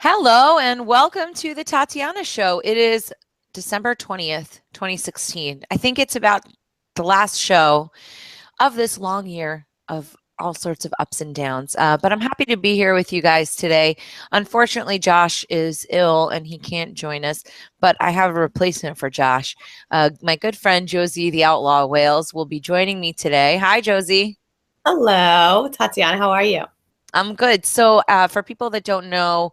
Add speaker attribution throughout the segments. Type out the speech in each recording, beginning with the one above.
Speaker 1: Hello and welcome to the Tatiana Show. It is December 20th, 2016. I think it's about the last show of this long year of all sorts of ups and downs. But I'm happy to be here with you guys today. Unfortunately, Josh is ill and he can't join us, but I have a replacement for Josh. My good friend Josie, the Outlaw Wales, will be joining me today. Hi, Josie.
Speaker 2: Hello, Tatiana. How are you?
Speaker 1: I'm good. So for people that don't know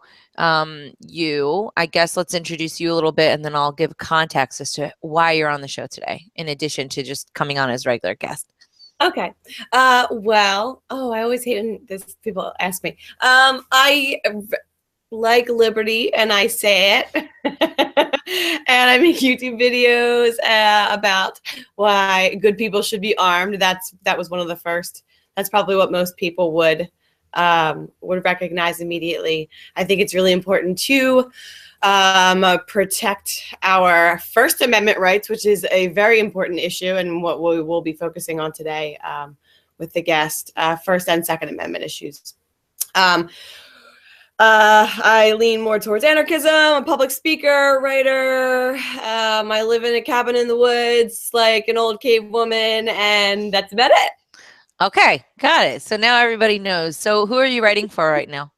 Speaker 1: you, I guess let's introduce you a little bit and then I'll give context as to why you're on the show today, in addition to just coming on as regular guest.
Speaker 2: Okay. I always hate when this people ask me. Like liberty and I say it. And I make YouTube videos about why good people should be armed. That was one of the first. That's probably what most people would recognize immediately. I think it's really important to protect our First Amendment rights, which is a very important issue and what we will be focusing on today with the guest, First and Second Amendment issues. I lean more towards anarchism. I'm a public speaker, writer. I live in a cabin in the woods like an old cave woman, and that's about it.
Speaker 1: Okay, got it. So now everybody knows. So who are you writing for right now?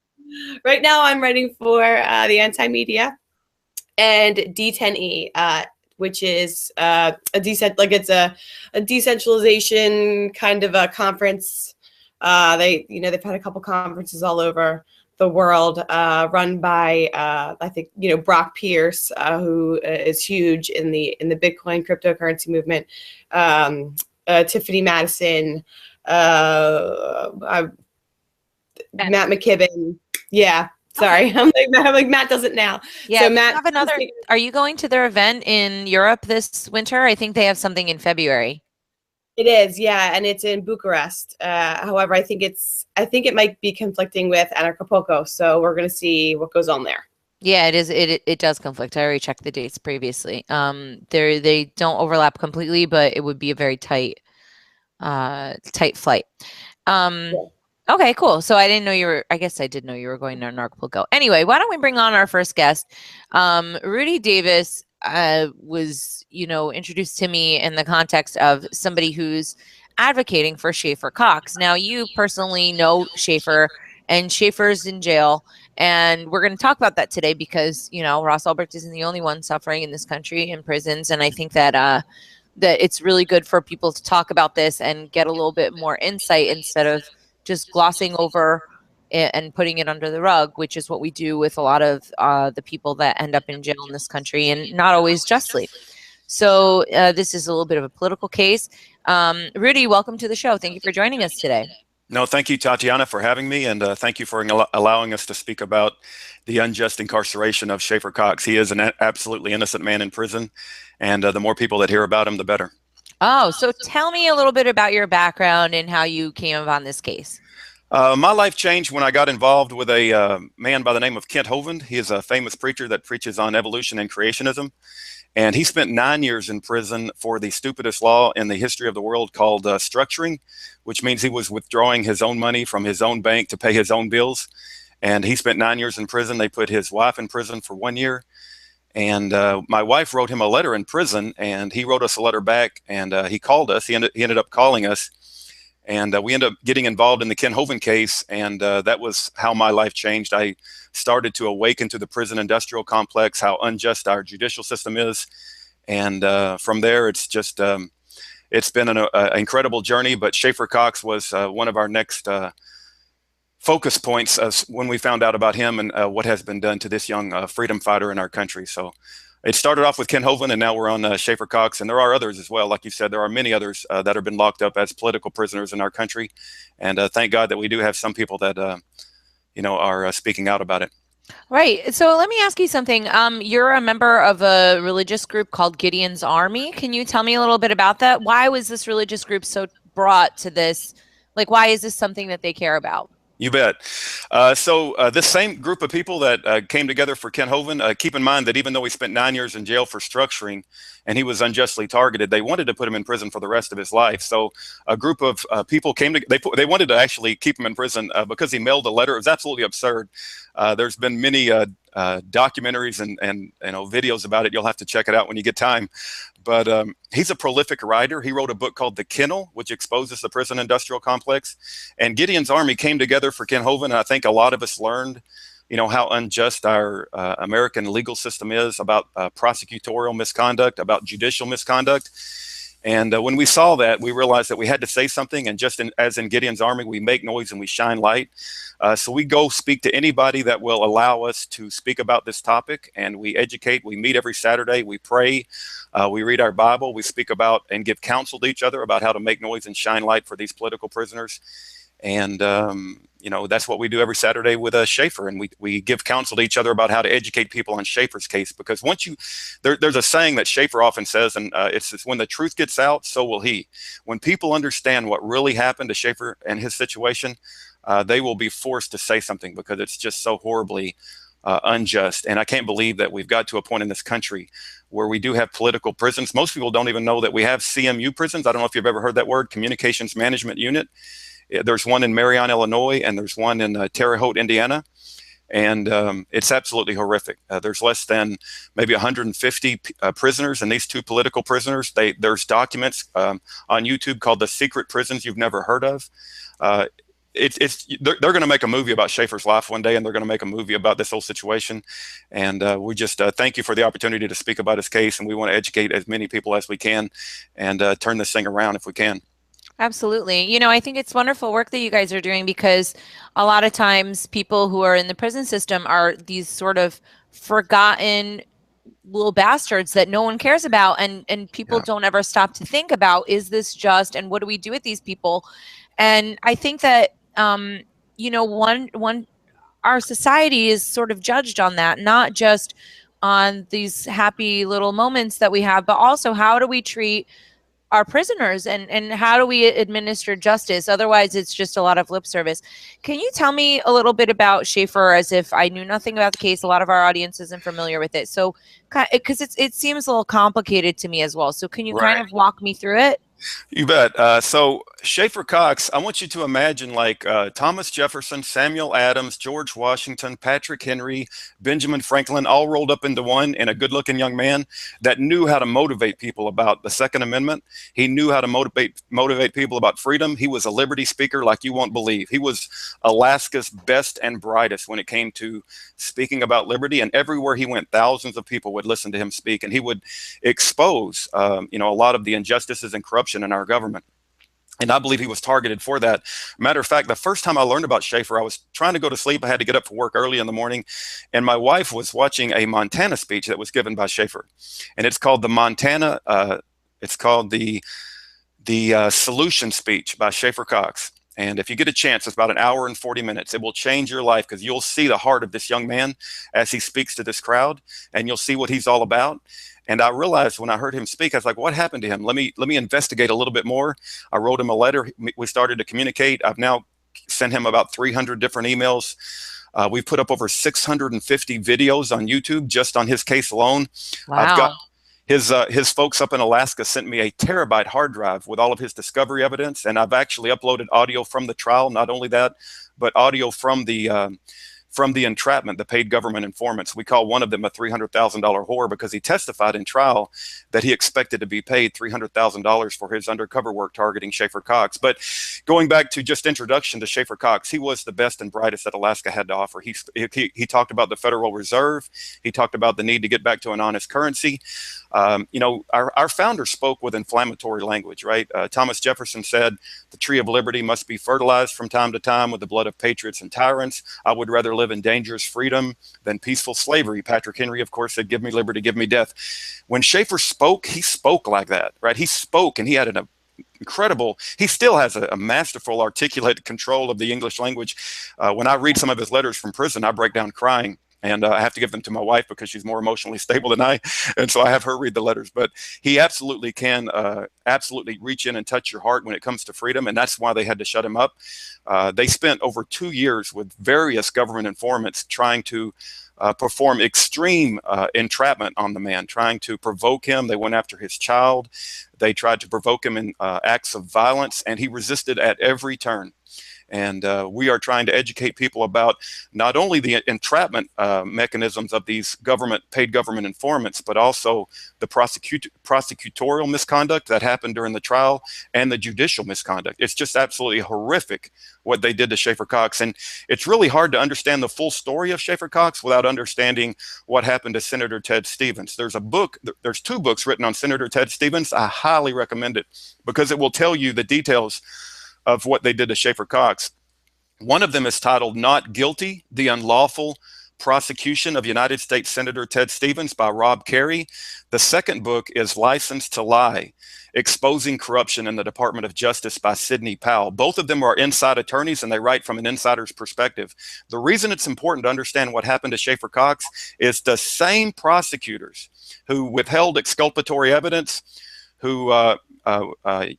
Speaker 2: Right now I'm writing for the Anti-Media and D10E, which is it's a decentralization kind of a conference. They've had a couple conferences all over the world run by I think Brock Pierce, who is huge in the Bitcoin cryptocurrency movement. Tiffany Madison, Matt McKibben. Yeah, sorry. Okay. I'm like Matt does it now.
Speaker 1: Yeah. So Matt, are you going to their event in Europe this winter? I think they have something in February.
Speaker 2: It is, yeah, and it's in Bucharest. However, I think it might be conflicting with Anarchapulco, so we're going to see what goes on there.
Speaker 1: Yeah, it is. It does conflict. I already checked the dates previously. They don't overlap completely, but it would be a very tight flight. Yeah. Okay, cool. So I didn't know I guess I did know you were going to Anarchapulco. Anyway, why don't we bring on our first guest? Rudy Davis was, introduced to me in the context of somebody who's advocating for Schaeffer Cox. Now, you personally know Schaeffer, and Schaeffer's in jail. And we're going to talk about that today because, Ross Ulbricht isn't the only one suffering in this country in prisons. And I think that that it's really good for people to talk about this and get a little bit more insight instead of just glossing over it and putting it under the rug, which is what we do with a lot of the people that end up in jail in this country, and not always justly. So this is a little bit of a political case. Rudy, welcome to the show. Thank you for joining us today.
Speaker 3: No, thank you, Tatiana, for having me, and thank you for allowing us to speak about the unjust incarceration of Schaeffer Cox. He is an absolutely innocent man in prison, and the more people that hear about him, the better.
Speaker 1: Oh, so tell me a little bit about your background and how you came upon this case.
Speaker 3: My life changed when I got involved with a man by the name of Kent Hovind. He is a famous preacher that preaches on evolution and creationism. And he spent 9 years in prison for the stupidest law in the history of the world called structuring, which means he was withdrawing his own money from his own bank to pay his own bills. And he spent 9 years in prison. They put his wife in prison for 1 year. And my wife wrote him a letter in prison, and he wrote us a letter back, and he called us. He ended up calling us, and we ended up getting involved in the Ken Hovind case, and that was how my life changed. I started to awaken to the prison industrial complex, how unjust our judicial system is, and from there, it's just it's been an incredible journey. But Schaeffer Cox was one of our next focus points as when we found out about him and what has been done to this young freedom fighter in our country. So it started off with Ken Hovind, and now we're on Schaeffer Cox, and there are others as well. Like you said, there are many others that have been locked up as political prisoners in our country, and thank God that we do have some people that are speaking out about it.
Speaker 1: Right. So let me ask you something. You're a member of a religious group called Gideon's Army. Can you tell me a little bit about that? Why was this religious group so brought to this? Like, why is this something that they care about?
Speaker 3: You bet. So this same group of people that came together for Ken Hovind, keep in mind that even though he spent 9 years in jail for structuring and he was unjustly targeted, they wanted to put him in prison for the rest of his life. So a group of people came to, they wanted to actually keep him in prison because he mailed a letter. It was absolutely absurd. There's been many documentaries and videos about it. You'll have to check it out when you get time. But he's a prolific writer. He wrote a book called The Kennel, which exposes the prison industrial complex. And Gideon's Army came together for Ken Hovind. And I think a lot of us learned, how unjust our American legal system is, about prosecutorial misconduct, about judicial misconduct. And when we saw that, we realized that we had to say something. And just as in Gideon's Army, we make noise and we shine light. So we go speak to anybody that will allow us to speak about this topic. And we educate. We meet every Saturday. We pray. We read our Bible. We speak about and give counsel to each other about how to make noise and shine light for these political prisoners. And, that's what we do every Saturday with Schaeffer. And we give counsel to each other about how to educate people on Schaeffer's case. Because once there's a saying that Schaeffer often says, and it's when the truth gets out, so will he. When people understand what really happened to Schaeffer and his situation, they will be forced to say something, because it's just so horribly unjust. And I can't believe that we've got to a point in this country where we do have political prisons. Most people don't even know that we have CMU prisons. I don't know if you've ever heard that word, Communications Management Unit. There's one in Marion, Illinois, and there's one in Terre Haute, Indiana. And it's absolutely horrific. There's less than maybe 150 prisoners, and these two political prisoners, there's documents on YouTube called The Secret Prisons You've Never Heard of. They're going to make a movie about Schaeffer's life one day, and they're going to make a movie about this whole situation. And we just thank you for the opportunity to speak about his case, and we want to educate as many people as we can and turn this thing around if we can.
Speaker 1: Absolutely. I think it's wonderful work that you guys are doing, because a lot of times people who are in the prison system are these sort of forgotten little bastards that no one cares about. And people don't ever stop to think about, is this just, and what do we do with these people? And I think that, our society is sort of judged on that, not just on these happy little moments that we have, but also how do we treat our prisoners and how do we administer justice? Otherwise, it's just a lot of lip service. Can you tell me a little bit about Schaeffer, as if I knew nothing about the case? A lot of our audience isn't familiar with it. So, because it seems a little complicated to me as well. So can you kind of walk me through it?
Speaker 3: You bet. So Schaeffer Cox, I want you to imagine like Thomas Jefferson, Samuel Adams, George Washington, Patrick Henry, Benjamin Franklin, all rolled up into one, and a good-looking young man that knew how to motivate people about the Second Amendment. He knew how to motivate people about freedom. He was a liberty speaker like you won't believe. He was Alaska's best and brightest when it came to speaking about liberty, and everywhere he went, thousands of people would listen to him speak, and he would expose, a lot of the injustices and corruption in our government. And I believe he was targeted for that. Matter of fact, the first time I learned about Schaeffer, I was trying to go to sleep. I had to get up for work early in the morning. And my wife was watching a Montana speech that was given by Schaeffer. And it's called the Solution Speech by Schaeffer Cox. And if you get a chance, it's about an hour and 40 minutes. It will change your life, because you'll see the heart of this young man as he speaks to this crowd, and you'll see what he's all about. And I realized when I heard him speak, I was like, what happened to him? Let me investigate a little bit more. I wrote him a letter. We started to communicate. I've now sent him about 300 different emails. We've put up over 650 videos on YouTube just on his case alone.
Speaker 1: Wow.
Speaker 3: I've got his folks up in Alaska sent me a terabyte hard drive with all of his discovery evidence. And I've actually uploaded audio from the trial. Not only that, but audio from the entrapment, the paid government informants. We call one of them a $300,000 whore, because he testified in trial that he expected to be paid $300,000 for his undercover work targeting Schaeffer Cox. But going back to just introduction to Schaeffer Cox, he was the best and brightest that Alaska had to offer. He talked about the Federal Reserve. He talked about the need to get back to an honest currency. Our founder spoke with inflammatory language, right? Thomas Jefferson said, the tree of liberty must be fertilized from time to time with the blood of patriots and tyrants. I would rather live in dangerous freedom than peaceful slavery. Patrick Henry, of course, said, give me liberty, give me death. When Schaeffer spoke, he spoke like that, right? He spoke, and he had an incredible, he still has a masterful, articulated control of the English language. When I read some of his letters from prison, I break down crying. And I have to give them to my wife because she's more emotionally stable than I. And so I have her read the letters. But he absolutely can absolutely reach in and touch your heart when it comes to freedom. And that's why they had to shut him up. They spent over 2 years with various government informants trying to perform extreme entrapment on the man, trying to provoke him. They went after his child. They tried to provoke him in acts of violence, and he resisted at every turn. And we are trying to educate people about not only the entrapment mechanisms of these paid government informants, but also the prosecutorial misconduct that happened during the trial and the judicial misconduct. It's just absolutely horrific what they did to Schaeffer Cox. And it's really hard to understand the full story of Schaeffer Cox without understanding what happened to Senator Ted Stevens. There's 2 books written on Senator Ted Stevens. I highly recommend it because it will tell you the details of what they did to Schaeffer Cox. One of them is titled Not Guilty, The Unlawful Prosecution of United States Senator Ted Stevens by Rob Carey. The second book is License to Lie, Exposing Corruption in the Department of Justice by Sidney Powell. Both of them are inside attorneys and they write from an insider's perspective. The reason it's important to understand what happened to Schaeffer Cox is the same prosecutors who withheld exculpatory evidence, who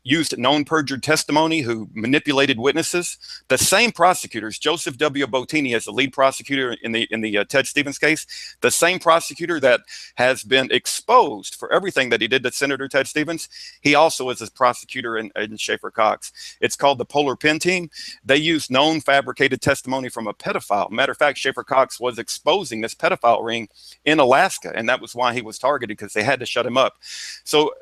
Speaker 3: used known perjured testimony, who manipulated witnesses. The same prosecutors, Joseph W. Bottini as the lead prosecutor in the Ted Stevens case, the same prosecutor that has been exposed for everything that he did to Senator Ted Stevens, he also is a prosecutor in Schaeffer Cox. It's called the Polar Pen Team. They used known fabricated testimony from a pedophile. Matter of fact, Schaeffer Cox was exposing this pedophile ring in Alaska, and that was why he was targeted, because they had to shut him up. So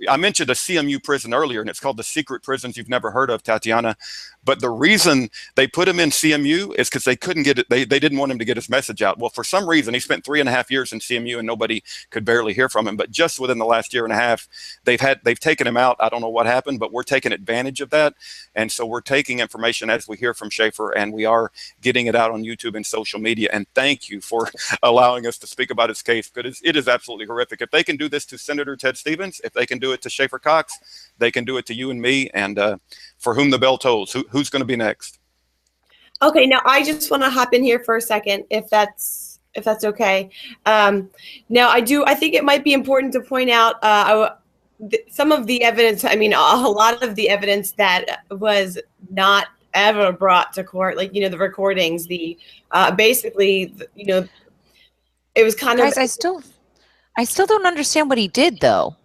Speaker 3: I mentioned a CMU prison earlier, and it's called the Secret Prisons you've never heard of, Tatiana. But the reason they put him in CMU is because they couldn't get it. They didn't want him to get his message out. Well, for some reason, he spent 3.5 years in CMU and nobody could barely hear from him. But just within the last 1.5 years, they've taken him out. I don't know what happened, but we're taking advantage of that. And so we're taking information as we hear from Schaeffer, and we are getting it out on YouTube and social media. And thank you for allowing us to speak about his case, because it is absolutely horrific. If they can do this to Senator Ted Stevens, if they can do it to Schaeffer Cox, they can do it to you and me. And for whom the bell tolls, who's going to be next?
Speaker 2: Okay, now I just want to hop in here for a second, if that's okay. Now I think it might be important to point out some of the evidence. I mean, a lot of the evidence that was not ever brought to court, like, the recordings, basically, it was kind of.
Speaker 1: Guys, I still don't understand what he did, though.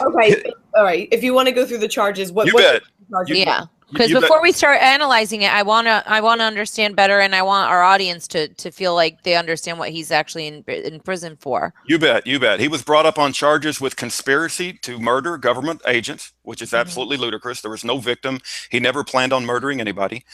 Speaker 2: Okay, all right. If you want to go through the charges,
Speaker 3: you bet.
Speaker 1: Yeah, because before we start analyzing it, I wanna understand better, and I want our audience to feel like they understand what he's actually in prison for.
Speaker 3: You bet. He was brought up on charges with conspiracy to murder government agents, which is absolutely ludicrous. There was no victim. He never planned on murdering anybody.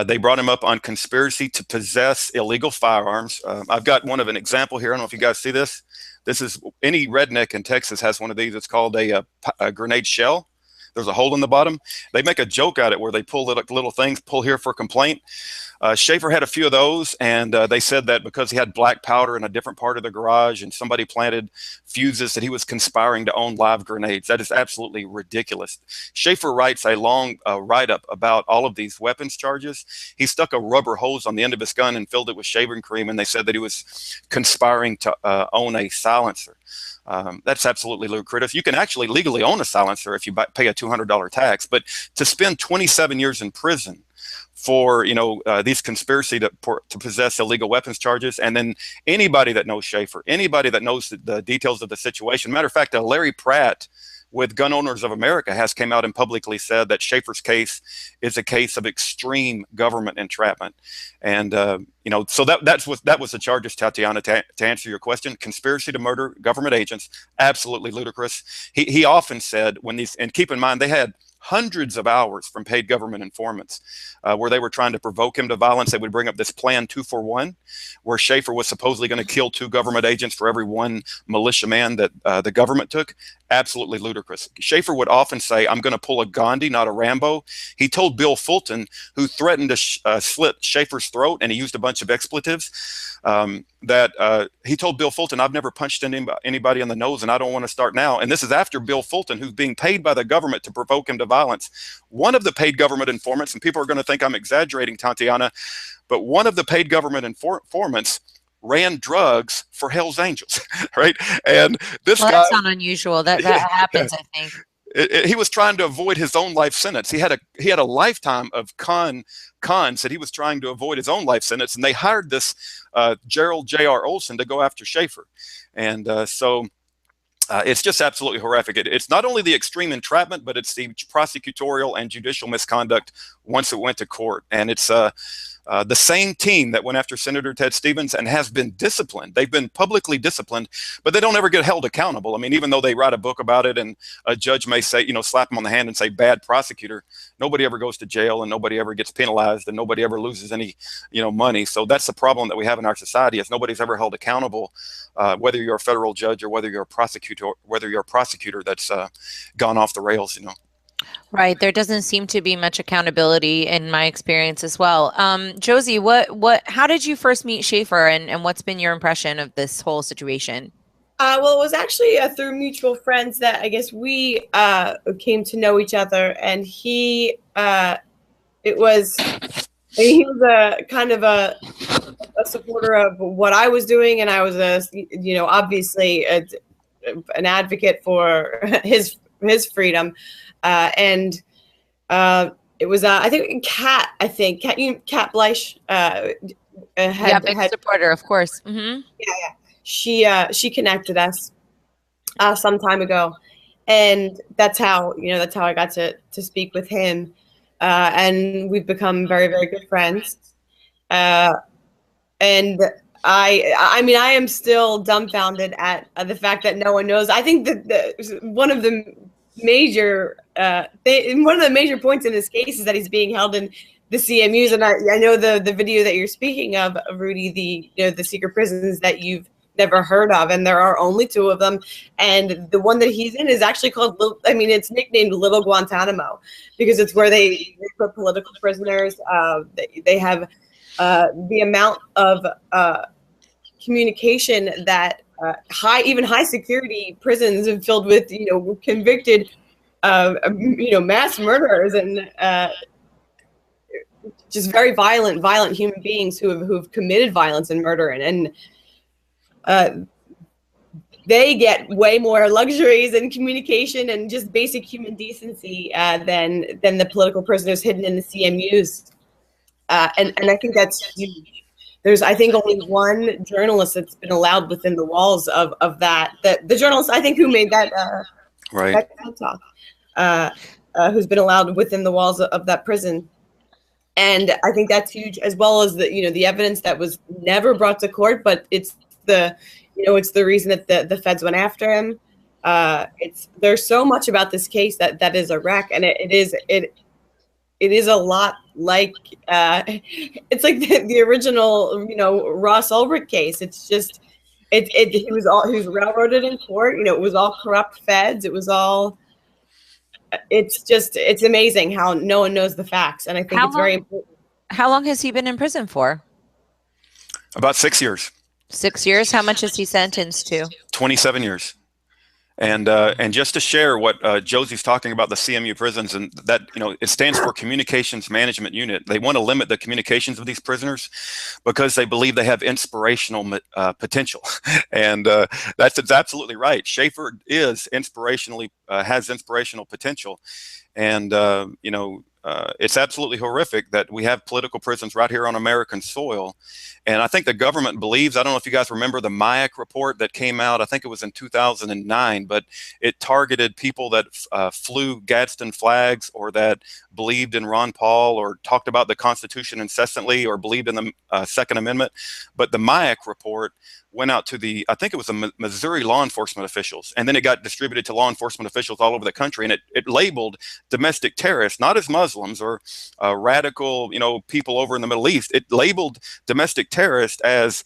Speaker 3: They brought him up on conspiracy to possess illegal firearms. I've got one of an example here. I don't know if you guys see this. This is, any redneck in Texas has one of these. It's called a grenade shell. There's a hole in the bottom. They make a joke out of it where they pull little things, pull here for complaint. Schaeffer had a few of those, and they said that because he had black powder in a different part of the garage and somebody planted fuses, that he was conspiring to own live grenades. That is absolutely ridiculous. Schaeffer writes a long write-up about all of these weapons charges. He stuck a rubber hose on the end of his gun and filled it with shaving cream, and they said that he was conspiring to own a silencer. That's absolutely ludicrous. You can actually legally own a silencer if you pay a $200 tax, but to spend 27 years in prison for these conspiracy to possess illegal weapons charges, and then anybody that knows Schaeffer, anybody that knows the details of the situation. Matter of fact, Larry Pratt with Gun Owners of America has came out and publicly said that Schaeffer's case is a case of extreme government entrapment. And, so that was the charges, Tatiana, to answer your question. Conspiracy to murder government agents, absolutely ludicrous. He often said and keep in mind, they had hundreds of hours from paid government informants where they were trying to provoke him to violence. They would bring up this plan 2-for-1, where Schaeffer was supposedly going to kill 2 government agents for every 1 militiaman that the government took. Absolutely ludicrous. Schaeffer would often say, I'm going to pull a Gandhi, not a Rambo. He told Bill Fulton, who threatened to slit Schaeffer's throat, and he used a bunch of expletives, that he told Bill Fulton, I've never punched anybody in the nose, and I don't want to start now. And this is after Bill Fulton, who's being paid by the government to provoke him to violence. One of the paid government informants, and people are going to think I'm exaggerating, Tatiana, but one of the paid government informants ran drugs for Hell's Angels, right? And this guy,
Speaker 1: that's not unusual. That happens, I think.
Speaker 3: He was trying to avoid his own life sentence. He had a lifetime of cons that he was trying to avoid his own life sentence, and they hired this Gerald J.R. Olson to go after Schaeffer. And so It's just absolutely horrific. It's not only the extreme entrapment, but it's the prosecutorial and judicial misconduct once it went to court. And it's the same team that went after Senator Ted Stevens and has been disciplined. They've been publicly disciplined, but they don't ever get held accountable. I mean, even though they write a book about it and a judge may say, slap them on the hand and say, bad prosecutor, nobody ever goes to jail and nobody ever gets penalized and nobody ever loses any, money. So that's the problem that we have in our society, is nobody's ever held accountable, whether you're a federal judge or whether you're a prosecutor that's gone off the rails,
Speaker 1: Right. There doesn't seem to be much accountability in my experience as well. Josie, how did you first meet Schaeffer, and what's been your impression of this whole situation?
Speaker 2: Well, it was actually through mutual friends that I guess we came to know each other, and he was a kind of a supporter of what I was doing, and I was obviously an advocate for his freedom. And it was I think Kat Bleish
Speaker 1: big supporter, of course. Mm-hmm.
Speaker 2: Yeah. She connected us some time ago, and that's how I got to speak with him, and we've become very, very good friends. And I mean, I am still dumbfounded at the fact that no one knows. I think that one of the major points in this case is that he's being held in the CMUs, and I know the video that you're speaking of, Rudy, the secret prisons that you've never heard of, and there are only 2 of them, and the one that he's in is actually called it's nicknamed Little Guantanamo, because it's where they put political prisoners. They have the amount of communication that high security prisons filled with convicted mass murderers and just very violent human beings who've committed violence and murder, and they get way more luxuries and communication and just basic human decency than the political prisoners hidden in the CMUs, and I think that's huge. There's, I think, only one journalist that's been allowed within the walls of that. The journalist, I think, who made that
Speaker 3: right,
Speaker 2: that talk, who's been allowed within the walls of that prison, and I think that's huge, as well as the evidence that was never brought to court, but it's the reason that the feds went after him. There's so much about this case that is a wreck, and it is a lot like it's like the original Ross Ulbricht case. It's just he was railroaded in court. It was all corrupt feds. It was all. It's amazing how no one knows the facts, and I think it's very important.
Speaker 1: How long has he been in prison for?
Speaker 3: About 6 years. 6
Speaker 1: years. How much is he sentenced to?
Speaker 3: 27 years. And just to share what Josie's talking about, the CMU prisons, and that it stands for Communications Management Unit. They want to limit the communications of these prisoners because they believe they have inspirational potential, and that's absolutely right. Schaeffer is has inspirational potential, and it's absolutely horrific that we have political prisons right here on American soil. And I think the government believes, I don't know if you guys remember the MIAC report that came out, I think it was in 2009, but it targeted people that flew Gadsden flags, or that believed in Ron Paul, or talked about the Constitution incessantly, or believed in the Second Amendment. But the MIAC report went out to I think it was the Missouri law enforcement officials, and then it got distributed to law enforcement officials all over the country, and it labeled domestic terrorists, not as Muslims or radical, people over in the Middle East. It labeled domestic terrorists as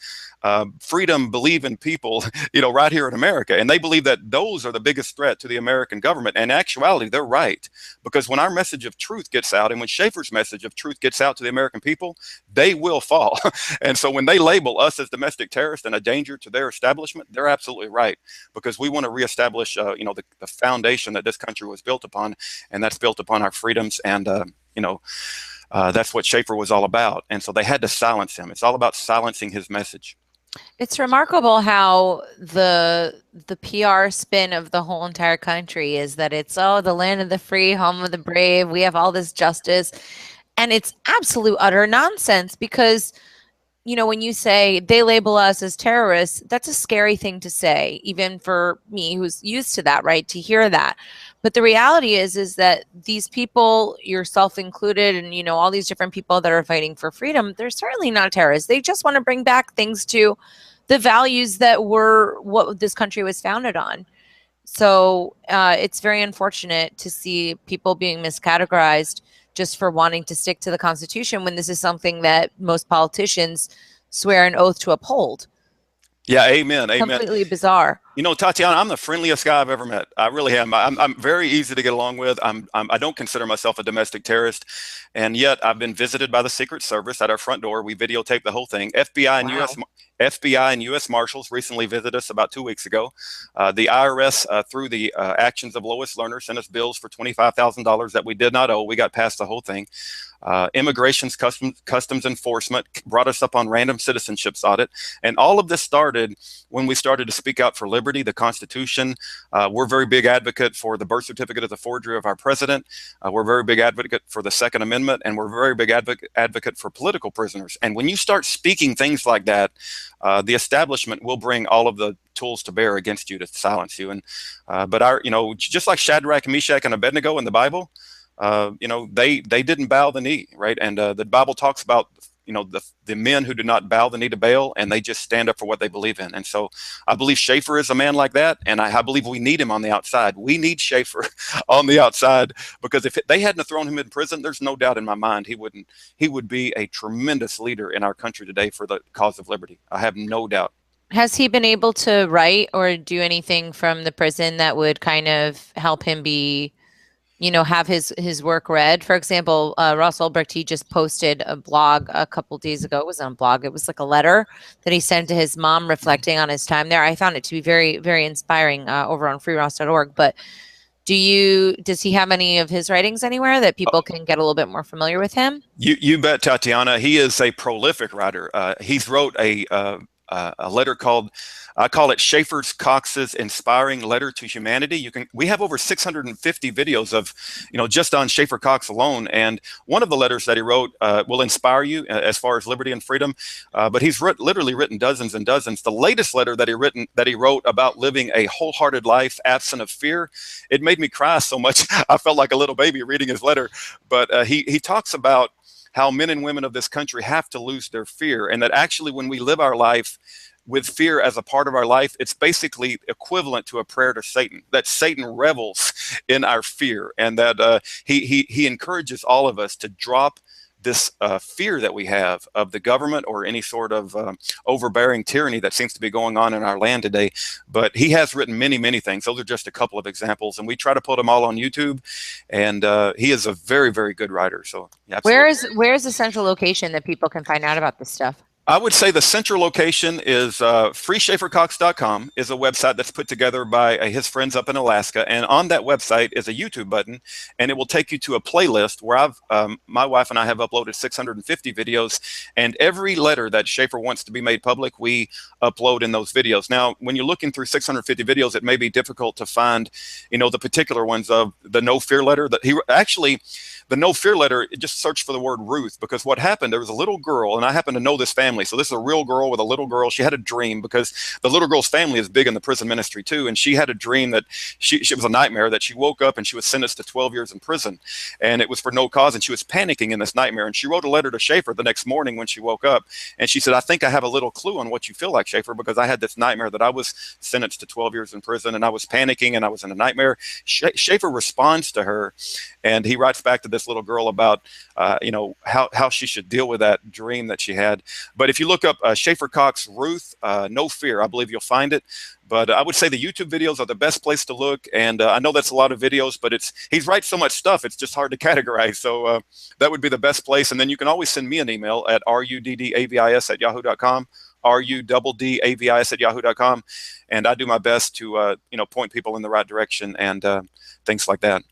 Speaker 3: freedom believing people, right here in America. And they believe that those are the biggest threat to the American government. And in actuality, they're right. Because when our message of truth gets out, and when Schaeffer's message of truth gets out to the American people, they will fall. And so when they label us as domestic terrorists and a danger to their establishment, they're absolutely right. Because we want to reestablish, the foundation that this country was built upon, and that's built upon our freedoms. And, that's what Schaeffer was all about. And so they had to silence him. It's all about silencing his message.
Speaker 1: It's remarkable how the PR spin of the whole entire country is that it's, the land of the free, home of the brave. We have all this justice. And it's absolute utter nonsense, because when you say they label us as terrorists, that's a scary thing to say, even for me who's used to that, right? To hear that. But the reality is that these people, yourself included, and all these different people that are fighting for freedom, they're certainly not terrorists. They just want to bring back things to the values that were what this country was founded on. So it's very unfortunate to see people being miscategorized just for wanting to stick to the Constitution when this is something that most politicians swear an oath to uphold.
Speaker 3: Yeah, amen, amen.
Speaker 1: Completely bizarre.
Speaker 3: Tatiana, I'm the friendliest guy I've ever met. I really am. I'm very easy to get along with. I don't consider myself a domestic terrorist, and yet I've been visited by the Secret Service at our front door. We videotaped the whole thing. FBI and U.S. Marshals recently visited us about 2 weeks ago. The IRS, through the actions of Lois Lerner, sent us bills for $25,000 that we did not owe. We got past the whole thing. Immigration's customs enforcement brought us up on random citizenships audit. And all of this started when we started to speak out for liberty, the Constitution. We're a very big advocate for the birth certificate as a forgery of our president. We're a very big advocate for the Second Amendment, and we're a very big advocate for political prisoners. And when you start speaking things like that, the establishment will bring all of the tools to bear against you to silence you. And but just like Shadrach, Meshach, and Abednego in the Bible, they didn't bow the knee, right? And the Bible talks about the men who do not bow the knee to Baal, and they just stand up for what they believe in. And so I believe Schaeffer is a man like that, and I believe we need him on the outside. We need Schaeffer on the outside, because if they hadn't thrown him in prison, there's no doubt in my mind he would be a tremendous leader in our country today for the cause of liberty. I have no doubt.
Speaker 1: Has he been able to write or do anything from the prison that would kind of help him be, have his work read? For example, Ross Ulbricht, he just posted a blog a couple days ago. It wasn't a blog. It was like a letter that he sent to his mom reflecting on his time there. I found it to be very, very inspiring over on freeross.org. But does he have any of his writings anywhere that people can get a little bit more familiar with him? You
Speaker 3: bet, Tatiana. He is a prolific writer. He's wrote a letter called, I call it Schaeffer Cox's Inspiring Letter to Humanity. We have over 650 videos of, just on Schaeffer Cox alone. And one of the letters that he wrote will inspire you as far as liberty and freedom. But he's literally written dozens and dozens. The latest letter that he wrote about living a wholehearted life absent of fear, it made me cry so much. I felt like a little baby reading his letter. But he talks about how men and women of this country have to lose their fear, and that actually when we live our life with fear as a part of our life, it's basically equivalent to a prayer to Satan, that Satan revels in our fear, and that he encourages all of us to drop this fear that we have of the government or any sort of overbearing tyranny that seems to be going on in our land today. But he has written many, many things. Those are just a couple of examples, and we try to put them all on YouTube. And he is a very, very good writer. So yeah,
Speaker 1: where is the central location that people can find out about this stuff?
Speaker 3: I would say the central location is freeschaeffercox.com is a website that's put together by his friends up in Alaska. And on that website is a YouTube button, and it will take you to a playlist where my wife and I have uploaded 650 videos, and every letter that Schaeffer wants to be made public, we upload in those videos. Now, when you're looking through 650 videos, it may be difficult to find, the particular ones of the no fear letter that he actually. The no fear letter, just search for the word Ruth, because what happened, there was a little girl, and I happen to know this family. So this is a real girl with a little girl. She had a dream, because the little girl's family is big in the prison ministry too. And she had a dream that it was a nightmare, that she woke up and she was sentenced to 12 years in prison. And it was for no cause. And she was panicking in this nightmare. And she wrote a letter to Schaeffer the next morning when she woke up. And she said, I think I have a little clue on what you feel like, Schaeffer, because I had this nightmare that I was sentenced to 12 years in prison, and I was panicking and I was in a nightmare. Schaeffer responds to her, and he writes back to this little girl about, how she should deal with that dream that she had. But if you look up Schaeffer Cox Ruth, No Fear, I believe you'll find it. But I would say the YouTube videos are the best place to look. And I know that's a lot of videos, but he writes so much stuff, it's just hard to categorize. So that would be the best place. And then you can always send me an email at ruddAvis@yahoo.com. ruddAvis@yahoo.com. And I do my best to, point people in the right direction and things like that.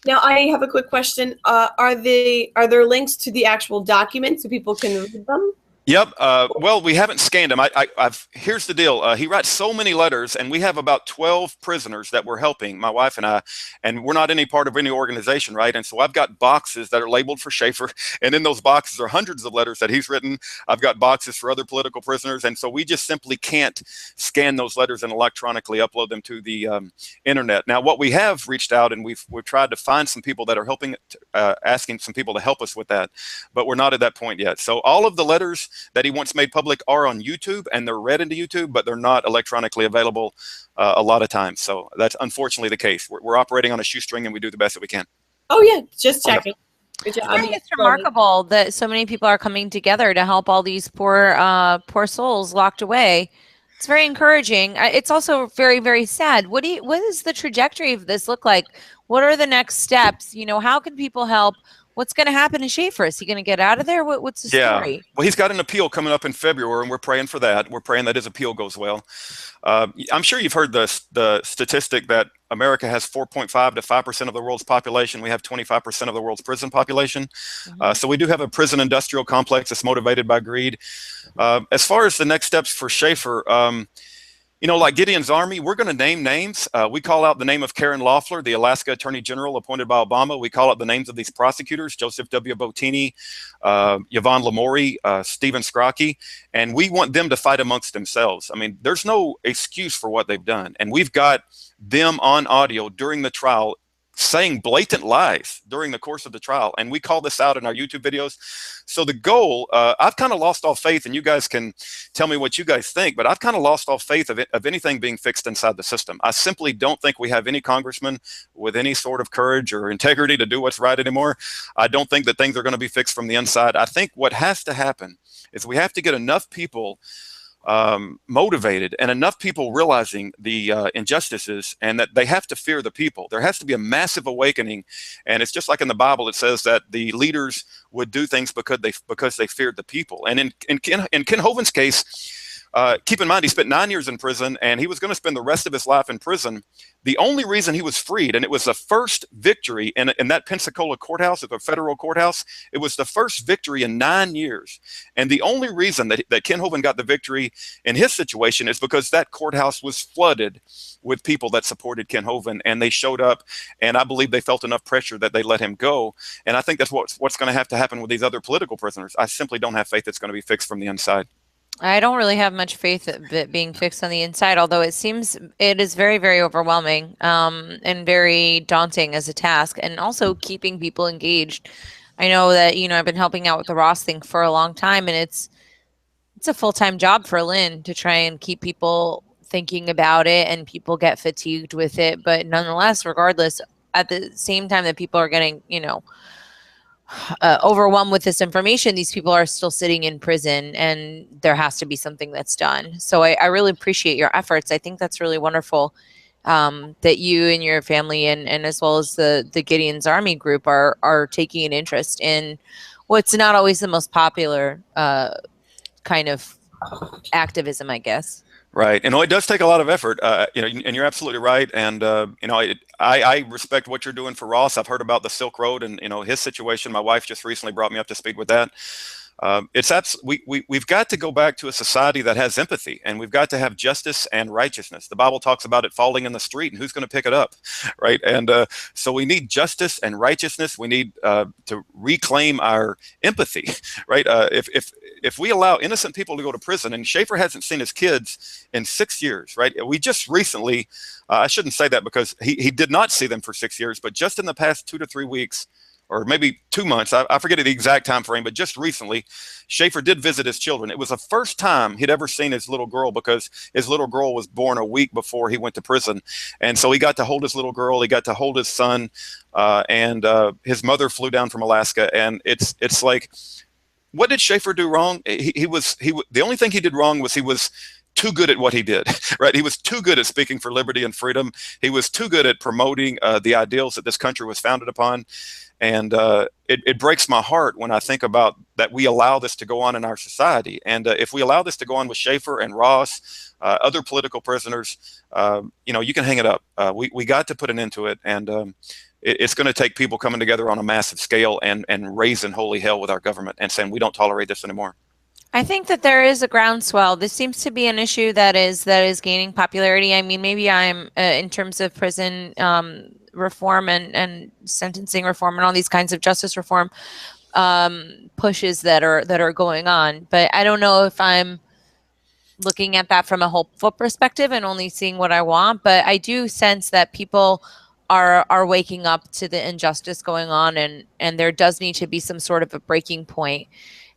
Speaker 2: Now, I have a quick question. Are there links to the actual documents so people can read them?
Speaker 3: Yep. Well, we haven't scanned him. Here's the deal. He writes so many letters, and we have about 12 prisoners that we're helping, my wife and I, and we're not any part of any organization, right? And so I've got boxes that are labeled for Schaeffer, and in those boxes are hundreds of letters that he's written. I've got boxes for other political prisoners, and so we just simply can't scan those letters and electronically upload them to the internet. Now, what we have reached out, and we've tried to find some people that are helping, asking some people to help us with that, but we're not at that point yet. So all of the letters that he wants made public are on YouTube, and they're read into YouTube, but they're not electronically available a lot of times. So that's unfortunately the case. We're operating on a shoestring, and we do the best that we can.
Speaker 2: Oh yeah, just checking. Good job.
Speaker 1: I think it's remarkable that so many people are coming together to help all these poor souls locked away. It's very encouraging. It's also very, very sad. What does the trajectory of this look like? What are the next steps? You know, how can people help? What's going to happen to Schaeffer? Is he going to get out of there? What's the story?
Speaker 3: Well, he's got an appeal coming up in February, and we're praying for that. We're praying that his appeal goes well. I'm sure you've heard the statistic that America has 4.5 to 5% of the world's population. We have 25% of the world's prison population. So we do have a prison industrial complex that's motivated by greed. As far as the next steps for Schaeffer, you know, like Gideon's army, we're going to name names. We call out the name of Karen Loeffler, the Alaska Attorney General appointed by Obama. We call out the names of these prosecutors, Joseph W. Botini, Yvonne Lamori, Stephen Scrocky, and we want them to fight amongst themselves. I mean, there's no excuse for what they've done. And we've got them on audio during the trial saying blatant lies during the course of the trial. And we call this out in our YouTube videos. So the goal, I've kind of lost all faith, and you guys can tell me what you guys think, but I've kind of lost all faith of anything being fixed inside the system. I simply don't think we have any congressman with any sort of courage or integrity to do what's right anymore. I don't think that things are going to be fixed from the inside. I think what has to happen is we have to get enough people motivated and enough people realizing the injustices, and that they have to fear the people. There has to be a massive awakening, and it's just like in the Bible. It says that the leaders would do things because they feared the people. And in Ken Hovind's case, keep in mind, he spent 9 years in prison, and he was going to spend the rest of his life in prison. The only reason he was freed, and it was the first victory in that Pensacola courthouse, at the federal courthouse, it was the first victory in 9 years. And the only reason that Ken Hovind got the victory in his situation is because that courthouse was flooded with people that supported Ken Hovind, and they showed up, and I believe they felt enough pressure that they let him go. And I think that's what's going to happen with these other political prisoners. I simply don't have faith it's going to be fixed from the inside.
Speaker 1: I don't really have much faith that it being fixed on the inside, although it is very, very overwhelming and very daunting as a task, and also keeping people engaged. I know that, you know, I've been helping out with the Ross thing for a long time, and it's a full-time job for Lynn to try and keep people thinking about it, and people get fatigued with it. But nonetheless, regardless, at the same time that people are getting, you know, overwhelmed with this information, these people are still sitting in prison, and there has to be something that's done. So I really appreciate your efforts. I think that's really wonderful that you and your family and as well as the Gideon's Army group are taking an interest in what's not always the most popular kind of activism, I guess.
Speaker 3: Right. And it does take a lot of effort, you know, and you're absolutely right. And, you know, I respect what you're doing for Ross. I've heard about the Silk Road and, you know, his situation. My wife just recently brought me up to speed with that. We've got to go back to a society that has empathy, and we've got to have justice and righteousness. The Bible talks about it falling in the street, and who's going to pick it up, right? And so we need justice and righteousness. We need to reclaim our empathy, right? If we allow innocent people to go to prison, and Schaeffer hasn't seen his kids in 6 years, right? We just recently, I shouldn't say that because he did not see them for 6 years, but just in the past 2 to 3 weeks, or maybe 2 months, I forget the exact time frame, but just recently, Schaeffer did visit his children. It was the first time he'd ever seen his little girl, because his little girl was born a week before he went to prison. And so he got to hold his little girl, he got to hold his son, and his mother flew down from Alaska. And it's like, what did Schaeffer do wrong? The only thing he did wrong was he was too good at what he did, right? He was too good at speaking for liberty and freedom. He was too good at promoting the ideals that this country was founded upon. And it breaks my heart when I think about that we allow this to go on in our society. And if we allow this to go on with Schaeffer and Ross, other political prisoners, you know, you can hang it up. We got to put an end to it. And it's going to take people coming together on a massive scale and raising holy hell with our government and saying we don't tolerate this anymore.
Speaker 1: I think that there is a groundswell. This seems to be an issue that is gaining popularity. I mean, maybe I'm in terms of prison reform and sentencing reform and all these kinds of justice reform pushes that are going on. But I don't know if I'm looking at that from a hopeful perspective and only seeing what I want. But I do sense that people are waking up to the injustice going on, and there does need to be some sort of a breaking point.